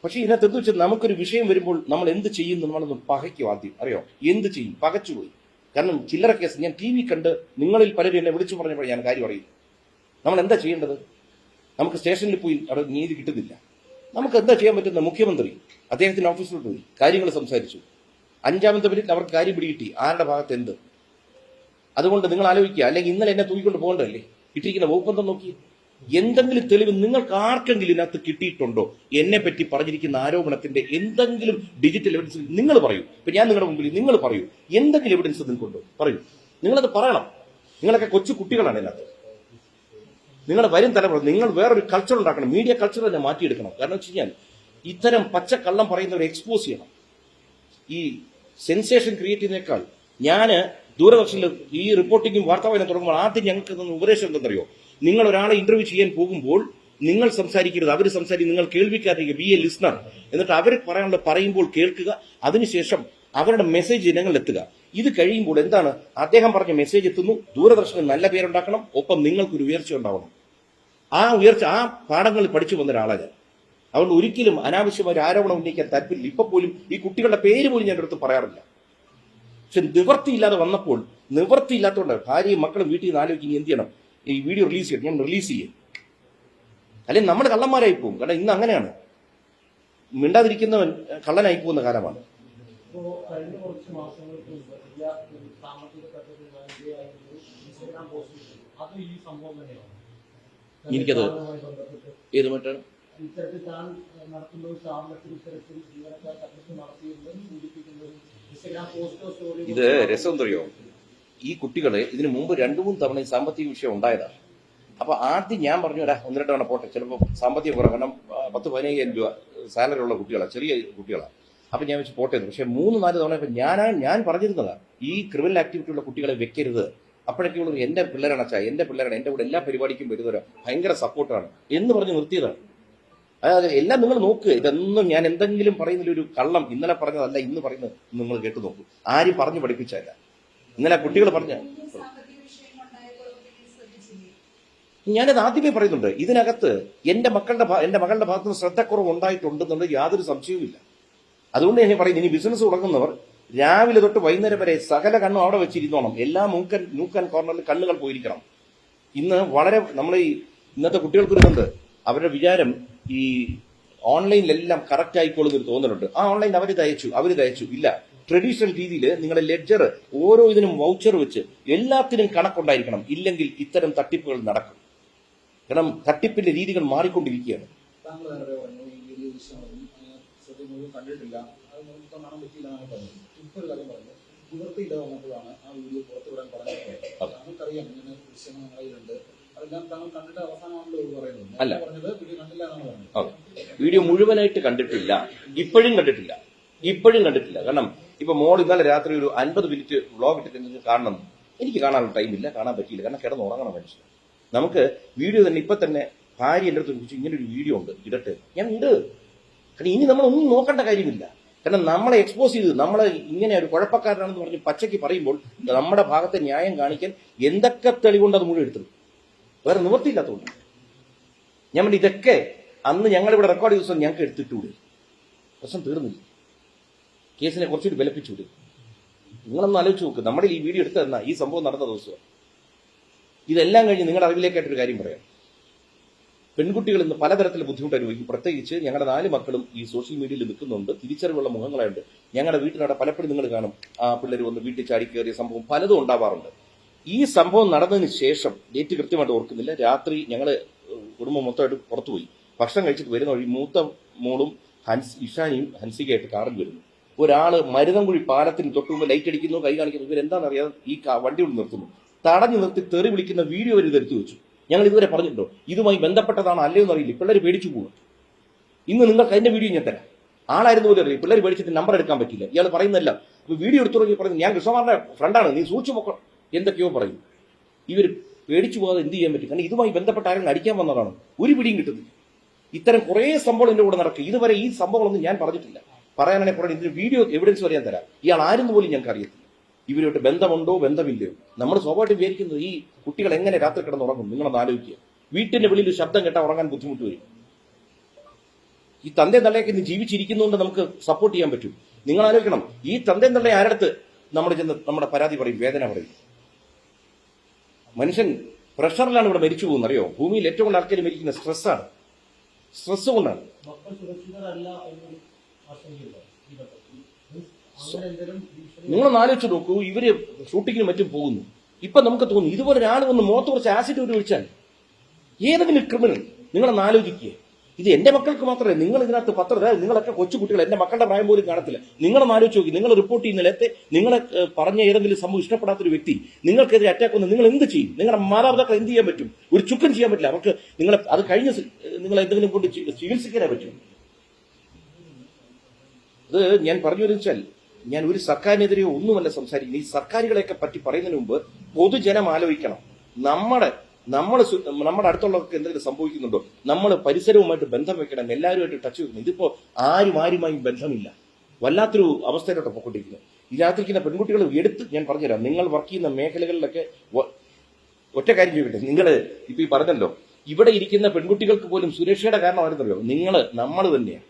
പക്ഷേ ഇതിനകത്ത് എന്ത് വെച്ചാൽ നമുക്കൊരു വിഷയം വരുമ്പോൾ നമ്മൾ എന്ത് ചെയ്യുന്നു നമ്മളൊന്ന് പകയ്ക്കും ആദ്യം, അറിയോ? എന്ത് ചെയ്യും? പകച്ചുപോയി. കാരണം ചില്ലറ കേസ് ഞാൻ TV കണ്ട് നിങ്ങളിൽ പലരും എന്നെ വിളിച്ചു പറഞ്ഞപ്പോൾ ഞാൻ കാര്യം അറിയില്ല. നമ്മൾ എന്താ ചെയ്യേണ്ടത്? നമുക്ക് സ്റ്റേഷനിൽ പോയി അവിടെ നീതി കിട്ടുന്നില്ല. നമുക്ക് എന്താ ചെയ്യാൻ പറ്റുന്ന? മുഖ്യമന്ത്രി അദ്ദേഹത്തിന്റെ ഓഫീസിലോട്ട് പോയി കാര്യങ്ങൾ സംസാരിച്ചു. 5-ാമത്തെ മിനിറ്റ് അവർക്ക് കാര്യം പിടികിട്ടി ആരുടെ ഭാഗത്ത് എന്ത്. അതുകൊണ്ട് നിങ്ങൾ ആലോചിക്കുക. അല്ലെങ്കിൽ ഇന്നലെ എന്നെ തൂക്കിക്കൊണ്ട് പോകണ്ടല്ലേ? ഇട്ടിരിക്കുന്ന വകുപ്പെന്താ നോക്കി. എന്തെങ്കിലും തെളിവ് നിങ്ങൾക്ക് ആർക്കെങ്കിലും ഇതിനകത്ത് കിട്ടിയിട്ടുണ്ടോ? എന്നെ പറ്റി പറഞ്ഞിരിക്കുന്ന ആരോപണത്തിന്റെ എന്തെങ്കിലും ഡിജിറ്റൽ എവിഡൻസ് നിങ്ങൾ പറയൂ. ഇപ്പൊ ഞാൻ നിങ്ങളുടെ മുമ്പിൽ നിങ്ങൾ പറയൂ, എന്തെങ്കിലും എവിഡൻസ് നിങ്ങൾക്കുണ്ടോ? പറയൂ. നിങ്ങളത് പറയണം. നിങ്ങളൊക്കെ കൊച്ചു കുട്ടികളാണ് ഇതിനകത്ത്. നിങ്ങളുടെ വരും തലമുറ നിങ്ങൾ വേറൊരു കൾച്ചർ ഉണ്ടാക്കണം. മീഡിയ കൾച്ചർ തന്നെ മാറ്റിയെടുക്കണം. കാരണം വെച്ച് കഴിഞ്ഞാൽ ഇത്തരം പച്ചക്കള്ളം പറയുന്നവരെ എക്സ്പോസ് ചെയ്യണം. ഈ സെൻസേഷൻ ക്രിയേറ്റ് ചെയ്യുന്നേക്കാൾ ഞാൻ ദൂരദർശനിൽ ഈ റിപ്പോർട്ടിങ്ങും വാർത്താവായന തുടങ്ങുമ്പോൾ ആദ്യം ഞങ്ങൾക്ക് തന്ന ഉപദേശം എന്തെന്നറിയോ? നിങ്ങൾ ഒരാളെ ഇന്റർവ്യൂ ചെയ്യാൻ പോകുമ്പോൾ നിങ്ങൾ സംസാരിക്കരുത്, അവർ സംസാരിക്കും. നിങ്ങൾ കേൾവിക്കാരിക്കുക, ബി എ ലിസ്ണർ. എന്നിട്ട് അവർ പറയാനുള്ള പറയുമ്പോൾ കേൾക്കുക. അതിനുശേഷം അവരുടെ മെസ്സേജ് ജനങ്ങളിലെത്തുക. ഇത് കഴിയുമ്പോൾ എന്താണ്? അദ്ദേഹം പറഞ്ഞ മെസ്സേജ് എത്തുന്നു. ദൂരദർശന് നല്ല പേരുണ്ടാക്കണം, ഒപ്പം നിങ്ങൾക്കൊരു ഉയർച്ച ഉണ്ടാവണം. ആ ഉയർച്ച ആ പാഠങ്ങളിൽ പഠിച്ചു വന്ന ഒരാളാണ് ഞാൻ. അതുകൊണ്ട് ഒരിക്കലും അനാവശ്യമായ ഒരു ആരോപണം ഉന്നയിക്കാൻ താല്പര്യമില്ല. ഇപ്പൊ പോലും ഈ കുട്ടികളുടെ പേര് പോലും ഞാൻ അടുത്ത് പറയാറില്ല. പക്ഷെ നിവൃത്തിയില്ലാതെ വന്നപ്പോൾ, നിവൃത്തിയില്ലാത്തതുകൊണ്ട് ഭാര്യയും മക്കളും വീട്ടിൽ നിന്ന് ആലോചിക്കും എന്ത് ചെയ്യണം, ഈ വീഡിയോ റിലീസ് ചെയ്യണം, ഞാൻ റിലീസ് ചെയ്യും. അല്ലെങ്കിൽ നമ്മൾ കള്ളന്മാരായി പോകും. കാരണം ഇന്ന് അങ്ങനെയാണ്, മിണ്ടാതിരിക്കുന്നവൻ കള്ളനായി പോകുന്ന കാലമാണ്. ഇപ്പോ കഴിഞ്ഞ കുറച്ച് മാസങ്ങൾക്ക് മുമ്പ് വലിയ സാമ്പത്തിക തട്ടിപ്പ് ഇൻസ്റ്റാഗ്രാം പോസ്റ്റ് ചെയ്തു. അത് ഈ സംഭവം തന്നെയാണ്. എനിക്കത് ഏത് മറ്റാണ് ഇത്തരത്തിൽ താൻ നടത്തുന്ന ഒരു സ്ഥാപനത്തിൽ ഇത്തരത്തിൽ ജീവനക്കാർ തട്ടിപ്പ് നടത്തിയെന്ന് സൂചിപ്പിക്കുന്ന ഒരു ഇൻസ്റ്റാഗ്രാം പോസ്റ്റോ സ്റ്റോറിയോ. ഇത് രസം എന്തറിയോ? ഈ കുട്ടികളെ ഇതിനു മുമ്പ് 2-3 തവണ ഈ സാമ്പത്തിക വിഷയം ഉണ്ടായതാണ്. അപ്പൊ ആദ്യം ഞാൻ പറഞ്ഞു, 1-2 തവണ പോട്ടെ, ചിലപ്പോൾ സാമ്പത്തിക കുറവ്, കാരണം 10-15,000 രൂപ സാലറി ഉള്ള കുട്ടികളാണ്, ചെറിയ കുട്ടികളാണ്. അപ്പൊ ഞാൻ വെച്ച് പോട്ടെ. പക്ഷെ 3-4 തവണ ഇപ്പൊ ഞാൻ പറഞ്ഞിരുന്നതാണ്, ഈ ക്രിമിനൽ ആക്ടിവിറ്റി ഉള്ള കുട്ടികളെ വെക്കരുത്. അപ്പോഴൊക്കെയുള്ളത് എന്റെ പിള്ളേരാണ് അച്ഛാ, എന്റെ പിള്ളേരാണ്, എന്റെ കൂടെ എല്ലാ പരിപാടിക്കും വരുന്നവരാ, ഭയങ്കര സപ്പോർട്ടാണ് എന്ന് പറഞ്ഞ് നിർത്തിയതാണ്. അതായത് എല്ലാം നിങ്ങൾ നോക്ക്. ഇതൊന്നും ഞാൻ എന്തെങ്കിലും പറയുന്നതിലൊരു കള്ളം ഇന്നലെ പറഞ്ഞതല്ല, ഇന്ന് പറയുന്നത് നിങ്ങൾ കേട്ടു നോക്കൂ. ആരും പറഞ്ഞു പഠിപ്പിച്ചല്ല. ഇന്നലെ കുട്ടികൾ പറഞ്ഞ ഞാനത് ആദ്യമേ പറയുന്നുണ്ട്. ഇതിനകത്ത് എന്റെ മകളുടെ ഭാഗത്ത് നിന്ന് ശ്രദ്ധക്കുറവ് ഉണ്ടായിട്ടുണ്ടെന്നുള്ളത് യാതൊരു സംശയവുമില്ല. അതുകൊണ്ട് ഞാൻ പറയുന്നത്, ഇനി ബിസിനസ് തുടങ്ങുന്നവർ രാവിലെ തൊട്ട് വൈകുന്നേരം വരെ സകല കണ്ണും അവിടെ വെച്ചിരുന്നോണം. എല്ലാ മൂക്കൻ കോർണറിൽ കണ്ണുകൾ പോയിരിക്കണം. ഇന്ന് വളരെ നമ്മൾ ഈ ഇന്നത്തെ കുട്ടികൾക്കൊരുന്നുണ്ട്, അവരുടെ വിചാരം ഈ ഓൺലൈനിലെല്ലാം കറക്റ്റ് ആയിക്കോളും എന്ന് തോന്നുന്നുണ്ട്. ആ ഓൺലൈൻ അവർ തയ്ച്ചു ഇല്ല. ട്രഡീഷണൽ രീതിയിൽ നിങ്ങളുടെ ലെഡ്ജർ ഓരോ ഇതിനും വൗച്ചർ വെച്ച് എല്ലാത്തിനും കണക്കുണ്ടായിരിക്കണം. ഇല്ലെങ്കിൽ ഇത്തരം തട്ടിപ്പുകൾ നടക്കും. കാരണം തട്ടിപ്പിന്റെ രീതികൾ മാറിക്കൊണ്ടിരിക്കുകയാണ്. താങ്കൾ നേരത്തെ പറഞ്ഞു ഈ വീഡിയോ ദൃശ്യങ്ങളും സത്യം മുഴുവൻ കണ്ടിട്ടില്ല, അത് നമുക്ക് കാണാൻ പറ്റിയില്ല എന്നാണ് പറഞ്ഞത്. ഇപ്പൊ ഒരു കാര്യം പറഞ്ഞു, നിവൃത്തിയില്ല വന്നപ്പോഴാണ് ആ വീഡിയോ പുറത്തുവിടാൻ പറഞ്ഞത്. നമുക്കറിയാം ഇങ്ങനെ ദൃശ്യങ്ങൾ നിലയിലുണ്ട്, അതെല്ലാം താങ്കൾ കണ്ടിട്ട് അവസാനമാണല്ലോ ഇത് പറയുന്നത്. അല്ല, പറഞ്ഞത് വീഡിയോ കണ്ടില്ല എന്നാണ് പറഞ്ഞത്. വീഡിയോ മുഴുവനായിട്ട് കണ്ടിട്ടില്ല, ഇപ്പോഴും കണ്ടിട്ടില്ല. കാരണം ഇപ്പൊ മോൾ ഇന്നലെ രാത്രി ഒരു 50 മിനിറ്റ് വ്ളോഗ് ഇട്ടിട്ട് കാണണം. എനിക്ക് കാണാനുള്ള ടൈമില്ല, കാണാൻ പറ്റിയില്ല. കാരണം കിടന്നുറങ്ങണം മനുഷ്യൻ. നമുക്ക് വീഡിയോ തന്നെ ഇപ്പൊ തന്നെ ഭാര്യ എൻ്റെ അടുത്ത് ചോദിച്ചു, ഇങ്ങനെ ഒരു വീഡിയോ ഉണ്ട്, ഇടട്ടെ. ഞാൻ ഉണ്ട്. കാരണം ഇനി നമ്മളൊന്നും നോക്കേണ്ട കാര്യമില്ല. കാരണം നമ്മളെ എക്സ്പോസ് ചെയ്ത് നമ്മളെ ഇങ്ങനെ ഒരു കുഴപ്പക്കാരനാണെന്ന് പറഞ്ഞ് പച്ചയ്ക്ക് പറയുമ്പോൾ നമ്മുടെ ഭാഗത്തെ ന്യായം കാണിക്കാൻ എന്തൊക്കെ തെളിവുണ്ട് അത് മുഴുവൻ എടുത്തു. വേറെ നിവൃത്തിയില്ലാത്തതുകൊണ്ട് ഞാൻ പറഞ്ഞു, ഇതൊക്കെ അന്ന് ഞങ്ങളിവിടെ റെക്കോർഡ് ചെയ്ത ദിവസം ഞങ്ങൾക്ക് എടുത്തിട്ടുകൂടി. പ്രശ്നം തീർന്നില്ല. കേസിനെ കുറച്ചുകൂടി ബലപ്പിച്ചുകൂടി. നിങ്ങളൊന്ന് ആലോചിച്ച് നോക്ക്, നമ്മുടെ ഈ വീഡിയോ എടുത്തു തന്ന ഈ സംഭവം നടന്ന ദിവസം ഇതെല്ലാം കഴിഞ്ഞ് നിങ്ങളുടെ അറിവിലേക്കായിട്ടൊരു കാര്യം പറയാം. പെൺകുട്ടികൾ ഇന്ന് പലതരത്തിലുള്ള ബുദ്ധിമുട്ട് അനുഭവിക്കും. പ്രത്യേകിച്ച് ഞങ്ങളുടെ 4 മക്കളും ഈ സോഷ്യൽ മീഡിയയിൽ നിൽക്കുന്നുണ്ട്, തിരിച്ചറിവുള്ള മുഖങ്ങളായുണ്ട്. ഞങ്ങളുടെ വീട്ടിനവിടെ പലപ്പോഴും നിങ്ങൾ കാണും, ആ പിള്ളേർ വന്ന് വീട്ടിൽ ചാടി കയറിയ സംഭവം പലതും ഉണ്ടാവാറുണ്ട്. ഈ സംഭവം നടന്നതിന് ശേഷം ഡേറ്റ് കൃത്യമായിട്ട് ഓർക്കുന്നില്ല, രാത്രി ഞങ്ങൾ കുടുംബം മൊത്തമായിട്ട് പുറത്തുപോയി ഭക്ഷണം കഴിച്ചിട്ട് വരുന്ന വഴി മൂത്ത മോളും ഇഷാനിയും ഹൻസികയായിട്ട് കാറിൽ വരുന്നു. ഒരാള് മരുതൻകുഴി പാലത്തിന് തൊട്ട് മുമ്പ് ലൈറ്റ് അടിക്കുന്നു, കൈ കാണിക്കുന്നു. ഇവരെന്താണെന്നറിയാതെ ഈ വണ്ടി കൊണ്ട് നിർത്തുന്നു, തടഞ്ഞു നിർത്തി തെറി വിളിക്കുന്ന വീഡിയോ വരെ ഇതെടുത്തു വെച്ചു. ഞങ്ങൾ ഇതുവരെ പറഞ്ഞിട്ടുണ്ടോ ഇതുമായി ബന്ധപ്പെട്ടതാണോ അല്ലയോ എന്നറിയില്ല. പിള്ളേർ പേടിച്ചു പോകും. ഇന്ന് നിങ്ങൾക്ക് അതിന്റെ വീഡിയോ ഞാൻ തരാം. ആളായിരുന്നു പോലും അറിയില്ല. പിള്ളേർ പേടിച്ചിട്ട് നമ്പർ എടുക്കാൻ പറ്റില്ല. ഇയാൾ പറയുന്നതല്ല. വീഡിയോ എടുത്തു തുടങ്ങി പറയുന്നത് ഞാൻ കൃഷ്ണകുമാറിന്റെ ഫ്രണ്ടാണ്, നീ സൂക്ഷിച്ചു പൊക്കണം, എന്തൊക്കെയോ പറയും. ഇവർ പേടിച്ചു പോകാതെ എന്ത് ചെയ്യാൻ പറ്റും? കാരണം ഇതുമായി ബന്ധപ്പെട്ട ആരെങ്കിലും അടിക്കാൻ വന്നതാണ്. ഒരു പിടിയും കിട്ടുന്നില്ല. ഇത്തരം കുറേ സംഭവം എന്റെ കൂടെ നടക്കും. ഇതുവരെ ഈ സംഭവങ്ങളൊന്നും ഞാൻ പറഞ്ഞിട്ടില്ല. പറയാനാണെങ്കിൽ കുറേ ഇതിന് വീഡിയോ എവിഡൻസ് വരെ ഞാൻ തരാം. ഇയാൾ ആരെന്ന് പോലും ഞങ്ങൾക്ക് അറിയത്തില്ല. ഇവരുമായിട്ട് ബന്ധമുണ്ടോ ബന്ധമില്ലയോ? നമ്മൾ സ്വാഭാവികമായിട്ട് വിചാരിക്കുന്നത് ഈ കുട്ടികൾ എങ്ങനെ രാത്രി കിടന്നുറങ്ങും? നിങ്ങളൊന്ന് ആലോചിക്കുക. വീട്ടിന്റെ വെളിയിൽ ശബ്ദം കേട്ടാൽ ഉറങ്ങാൻ ബുദ്ധിമുട്ട് വരും. ഈ തന്തയും തള്ളയൊക്കെ ഇന്ന് ജീവിച്ചിരിക്കുന്നതുകൊണ്ട് നമുക്ക് സപ്പോർട്ട് ചെയ്യാൻ പറ്റും. നിങ്ങൾ ആലോചിക്കണം, ഈ തന്തയും തള്ളയെ ആരടുത്ത് നമ്മൾ ചെന്ന് നമ്മുടെ പരാതി പറയും, വേദന പറയും. മനുഷ്യൻ പ്രഷറിലാണ് ഇവിടെ മരിച്ചു പോകുന്നത്. അറിയോ, ഭൂമിയിൽ ഏറ്റവും കൂടുതൽ ആൾക്കാർ മരിക്കുന്ന സ്ട്രെസ്സാണ്. സ്ട്രെസ് കൊണ്ടാണ്. മക്കൾ സുരക്ഷിതരല്ല എന്നൊരു ആശങ്കയില്ല ഈ ഘട്ടത്തിൽ. അങ്ങനെ എന്തെങ്കിലും ഭീഷണി നിങ്ങളൊന്ന് ആലോചിച്ച് നോക്കൂ, ഇവര് ഷൂട്ടിങ്ങിനും മറ്റും പോകുന്നു. ഇപ്പൊ നമുക്ക് തോന്നുന്നു ഇതുപോലെ ഒരാൾ വന്ന് മുഖത്ത് കുറച്ച് ആസിഡ് ഒരു ഒഴിച്ചാൽ ഏതെങ്കിലും ക്രിമിനൽ, നിങ്ങളൊന്ന് ആലോചിക്കുക. ഇത് എന്റെ മക്കൾക്ക് മാത്രമേ, നിങ്ങൾ ഇതിനകത്ത് നിങ്ങളൊക്കെ കൊച്ചുകുട്ടികൾ, എന്റെ മക്കളുടെ പ്രായം പോലും കാണത്തില്ല. നിങ്ങളൊന്ന് ആലോചിച്ച് നോക്കി, നിങ്ങൾ റിപ്പോർട്ട് ചെയ്യുന്നിടത്തെ നിങ്ങളെ പറഞ്ഞ ഏതെങ്കിലും സംഭവം ഇഷ്ടപ്പെടാത്തൊരു വ്യക്തി നിങ്ങൾക്കെതിരെ അറ്റാക്ക് വന്ന് നിങ്ങൾ എന്ത് ചെയ്യും? നിങ്ങളുടെ മാതാപിതാക്കൾ എന്ത് ചെയ്യാൻ പറ്റും? ഒരു ചുക്കും ചെയ്യാൻ പറ്റില്ല. അവർക്ക് നിങ്ങളെ അത് കഴിഞ്ഞ് നിങ്ങൾ എന്തെങ്കിലും കൊണ്ട് ചികിത്സിക്കാനേ പറ്റും. അത് ഞാൻ പറഞ്ഞു വെച്ചാൽ, ഞാൻ ഒരു സർക്കാരിനെതിരെയോ ഒന്നുമല്ല സംസാരിക്കുന്നത്. ഈ സർക്കാരുകളെയൊക്കെ പറ്റി പറയുന്നതിന് മുമ്പ് പൊതുജനം ആലോചിക്കണം. നമ്മുടെ അടുത്തുള്ളവർക്ക് എന്തെങ്കിലും സംഭവിക്കുന്നുണ്ടോ? നമ്മൾ പരിസരവുമായിട്ട് ബന്ധം വെക്കണം, എല്ലാവരുമായിട്ട് ടച്ച് വെക്കണം. ഇതിപ്പോ ആരുമായും ബന്ധമില്ല. വല്ലാത്തൊരു അവസ്ഥയിലോട്ട് പൊക്കൊണ്ടിരിക്കുന്നത്. ഇതിനകത്തിരിക്കുന്ന പെൺകുട്ടികൾ ഞാൻ പറഞ്ഞുതരാം. നിങ്ങൾ വർക്ക് ചെയ്യുന്ന മേഖലകളിലൊക്കെ ഒറ്റ കാര്യം ചോദിക്കട്ടെ. നിങ്ങൾ ഇപ്പൊ ഈ പറഞ്ഞല്ലോ, ഇവിടെ ഇരിക്കുന്ന പെൺകുട്ടികൾക്ക് പോലും സുരക്ഷയുടെ കാരണമായിരുന്നല്ലോ നമ്മൾ തന്നെയാണ്.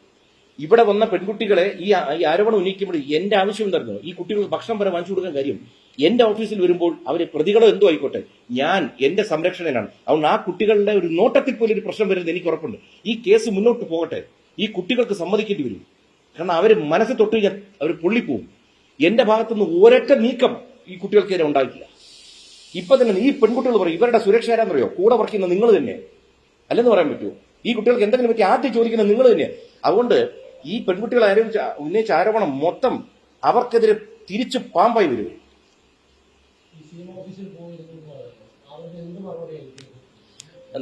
ഇവിടെ വന്ന പെൺകുട്ടികളെ ഈ ആരോപണം ഉന്നയിക്കുമ്പോൾ എന്റെ ആവശ്യം എന്തായിരുന്നു? ഈ കുട്ടികൾക്ക് ഭക്ഷണം വരെ വാങ്ങിച്ചു കൊടുക്കാൻ കാര്യം എന്റെ ഓഫീസിൽ വരുമ്പോൾ അവര് പ്രതികളോ എന്തോ ആയിക്കോട്ടെ, ഞാൻ എന്റെ സംരക്ഷണനാണ്. അതുകൊണ്ട് ആ കുട്ടികളുടെ ഒരു നോട്ടത്തിൽ പോലും ഒരു പ്രശ്നം വരുന്നത് എനിക്ക് ഉറപ്പുണ്ട്. ഈ കേസ് മുന്നോട്ട് പോകട്ടെ. ഈ കുട്ടികൾക്ക് സമ്മതിക്കേണ്ടി വരും. കാരണം അവര് മനസ്സിൽ തൊട്ട് കഴിഞ്ഞാൽ അവർ പൊള്ളിപ്പോവും. എന്റെ ഭാഗത്തുനിന്ന് ഒരൊറ്റ നീക്കം ഈ കുട്ടികൾക്കെതിരെ ഉണ്ടായിട്ടില്ല. ഇപ്പൊ തന്നെ ഈ പെൺകുട്ടികൾ പറയും ഇവരുടെ സുരക്ഷ ആരാന്നറിയോ? കൂടെ വർക്ക് ചെയ്യുന്ന നിങ്ങൾ തന്നെ അല്ലെന്ന് പറയാൻ പറ്റുമോ? ഈ കുട്ടികൾക്ക് എന്തെങ്കിലും പറ്റി ആദ്യം ചോദിക്കുന്നത് നിങ്ങൾ തന്നെ. അതുകൊണ്ട് ഈ പെൺകുട്ടികൾ ഉന്നയിച്ച ആരോപണം മൊത്തം അവർക്കെതിരെ തിരിച്ച് പാമ്പായി വരും. ഈ സിഎം ഓഫീസിൽ പോയിരുന്നു അവർക്ക് എന്ത് മറുപടിയായിരിക്കും?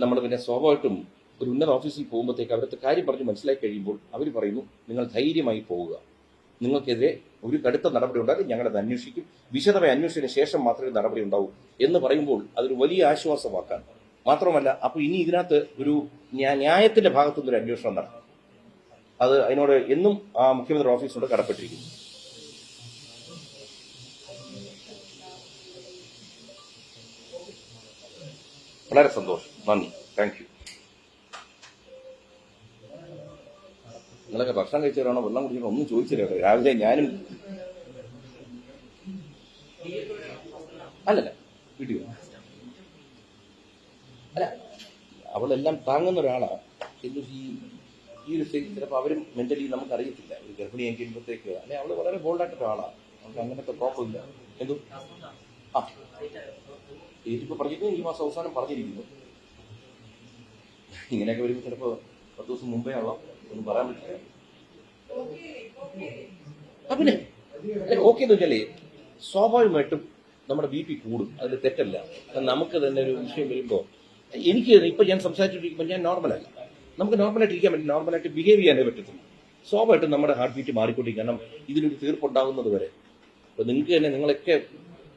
നമ്മൾ പിന്നെ സ്വാഭാവികമായിട്ടും ഒരു ഉന്നത ഓഫീസിൽ പോകുമ്പോഴത്തേക്ക് അവരുടെ കാര്യം പറഞ്ഞ് മനസ്സിലാക്കി കഴിയുമ്പോൾ അവർ പറയുന്നു, നിങ്ങൾ ധൈര്യമായി പോവുക, നിങ്ങൾക്കെതിരെ ഒരു കടുത്ത നടപടി ഉണ്ടാകും, ഞങ്ങളത് അന്വേഷിക്കും, വിശദമായി അന്വേഷിച്ചതിന് ശേഷം മാത്രമേ നടപടി ഉണ്ടാവൂ എന്ന് പറയുമ്പോൾ അതൊരു വലിയ ആശ്വാസമാക്കാൻ മാത്രമല്ല. അപ്പൊ ഇനി ഇതിനകത്ത് ഒരു ന്യായത്തിന്റെ ഭാഗത്തുനിന്നൊരു അന്വേഷണം നടക്കും. അത് അതിനോട് എന്നും ആ മുഖ്യമന്ത്രി ഓഫീസിനോട് കടപ്പെട്ടിരിക്കുന്നു. വളരെ സന്തോഷം, നന്ദി, താങ്ക് യു. നിങ്ങളൊക്കെ ഭക്ഷണം കഴിച്ചവരാണോ വെള്ളം കുടിക്കണോ ഒന്നും ചോദിച്ചില്ല. രാവിലെ ഞാനും അല്ലല്ല വീഡിയോ അല്ല, അവളെല്ലാം താങ്ങുന്ന ഒരാളാണ്. ഈ ഒരു സ്റ്റേജിൽ ചിലപ്പോൾ അവരും മെന്റലി നമുക്കറിയത്തില്ല. ഒരു ഗർഭിണിയായി കഴിയുമ്പോഴത്തേക്ക് അല്ലെ അവള് വളരെ ബോൾഡായിട്ടൊരു ആളാണ്. നമുക്ക് അങ്ങനത്തെ പ്രോബ്ലം ഇല്ല. എന്തോ ഇപ്പൊ പറഞ്ഞിരിക്കുന്നു, ഈ മാസം അവസാനം പറഞ്ഞിരിക്കുന്നു. ഇങ്ങനെയൊക്കെ വരുമ്പോൾ ചിലപ്പോൾ 10 ദിവസം മുമ്പേ ആവാം, ഒന്നും പറയാൻ പറ്റില്ല. പിന്നെ ഓക്കെ എന്ന് വെച്ചാലേ സ്വാഭാവികമായിട്ടും നമ്മുടെ BP കൂടും, അതിൽ തെറ്റല്ല. നമുക്ക് തന്നെ ഒരു വിഷയം വരുമ്പോൾ എനിക്ക് ഇപ്പൊ ഞാൻ സംസാരിച്ചിട്ടിരിക്കുമ്പോൾ ഞാൻ നോർമലല്ല. നമുക്ക് നോർമലായിട്ട് ഇരിക്കാൻ പറ്റും, നോർമലായിട്ട് ബിഹേവ് ചെയ്യാനേ പറ്റത്തില്ല. സ്വാഭാവികമായിട്ടും നമ്മുടെ ഹാർട്ട് ബീറ്റ് മാറിക്കൊണ്ടിരിക്കും. കാരണം ഇതിനൊരു തീർപ്പുണ്ടാകുന്നത് വരെ. അപ്പൊ നിങ്ങൾക്ക് തന്നെ നിങ്ങളൊക്കെ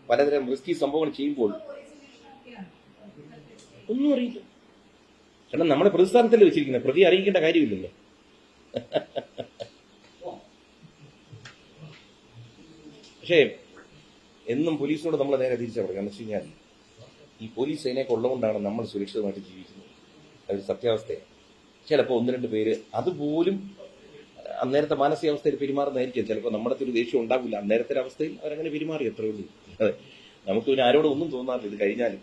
പലതരം റിസ്കി സംഭവങ്ങൾ ചെയ്യുമ്പോൾ ഒന്നും അറിയില്ല. കാരണം നമ്മളെ പ്രതിസ്ഥാനത്തല്ലേ വെച്ചിരിക്കുന്നത്, പ്രതി അറിയിക്കേണ്ട കാര്യമില്ലല്ലോ. പക്ഷേ എന്നും പോലീസിനോട് നമ്മൾ നേരെ തിരിച്ചാൽ പറയാം. എന്ന് വെച്ച് കഴിഞ്ഞാൽ ഈ പോലീസ് സേനയൊക്കെ ഉള്ളതുകൊണ്ടാണ് നമ്മൾ സുരക്ഷിതമായിട്ട് ജീവിക്കുന്നത്. അതൊരു സത്യാവസ്ഥയാണ്. ചിലപ്പോൾ 1-2 പേര് അതുപോലും അന്നേരത്തെ മാനസികാവസ്ഥയിൽ പെരുമാറുന്നതായിരിക്കും. ചിലപ്പോൾ നമ്മുടെ ഒരു ദേഷ്യം ഉണ്ടാവില്ല, അന്നേരത്തെ അവസ്ഥയിൽ അവരങ്ങനെ പെരുമാറി, അത്രേ ഉള്ളൂ. അതെ, നമുക്ക് പിന്നെ ആരോടും ഒന്നും തോന്നാറില്ല ഇത് കഴിഞ്ഞാലും.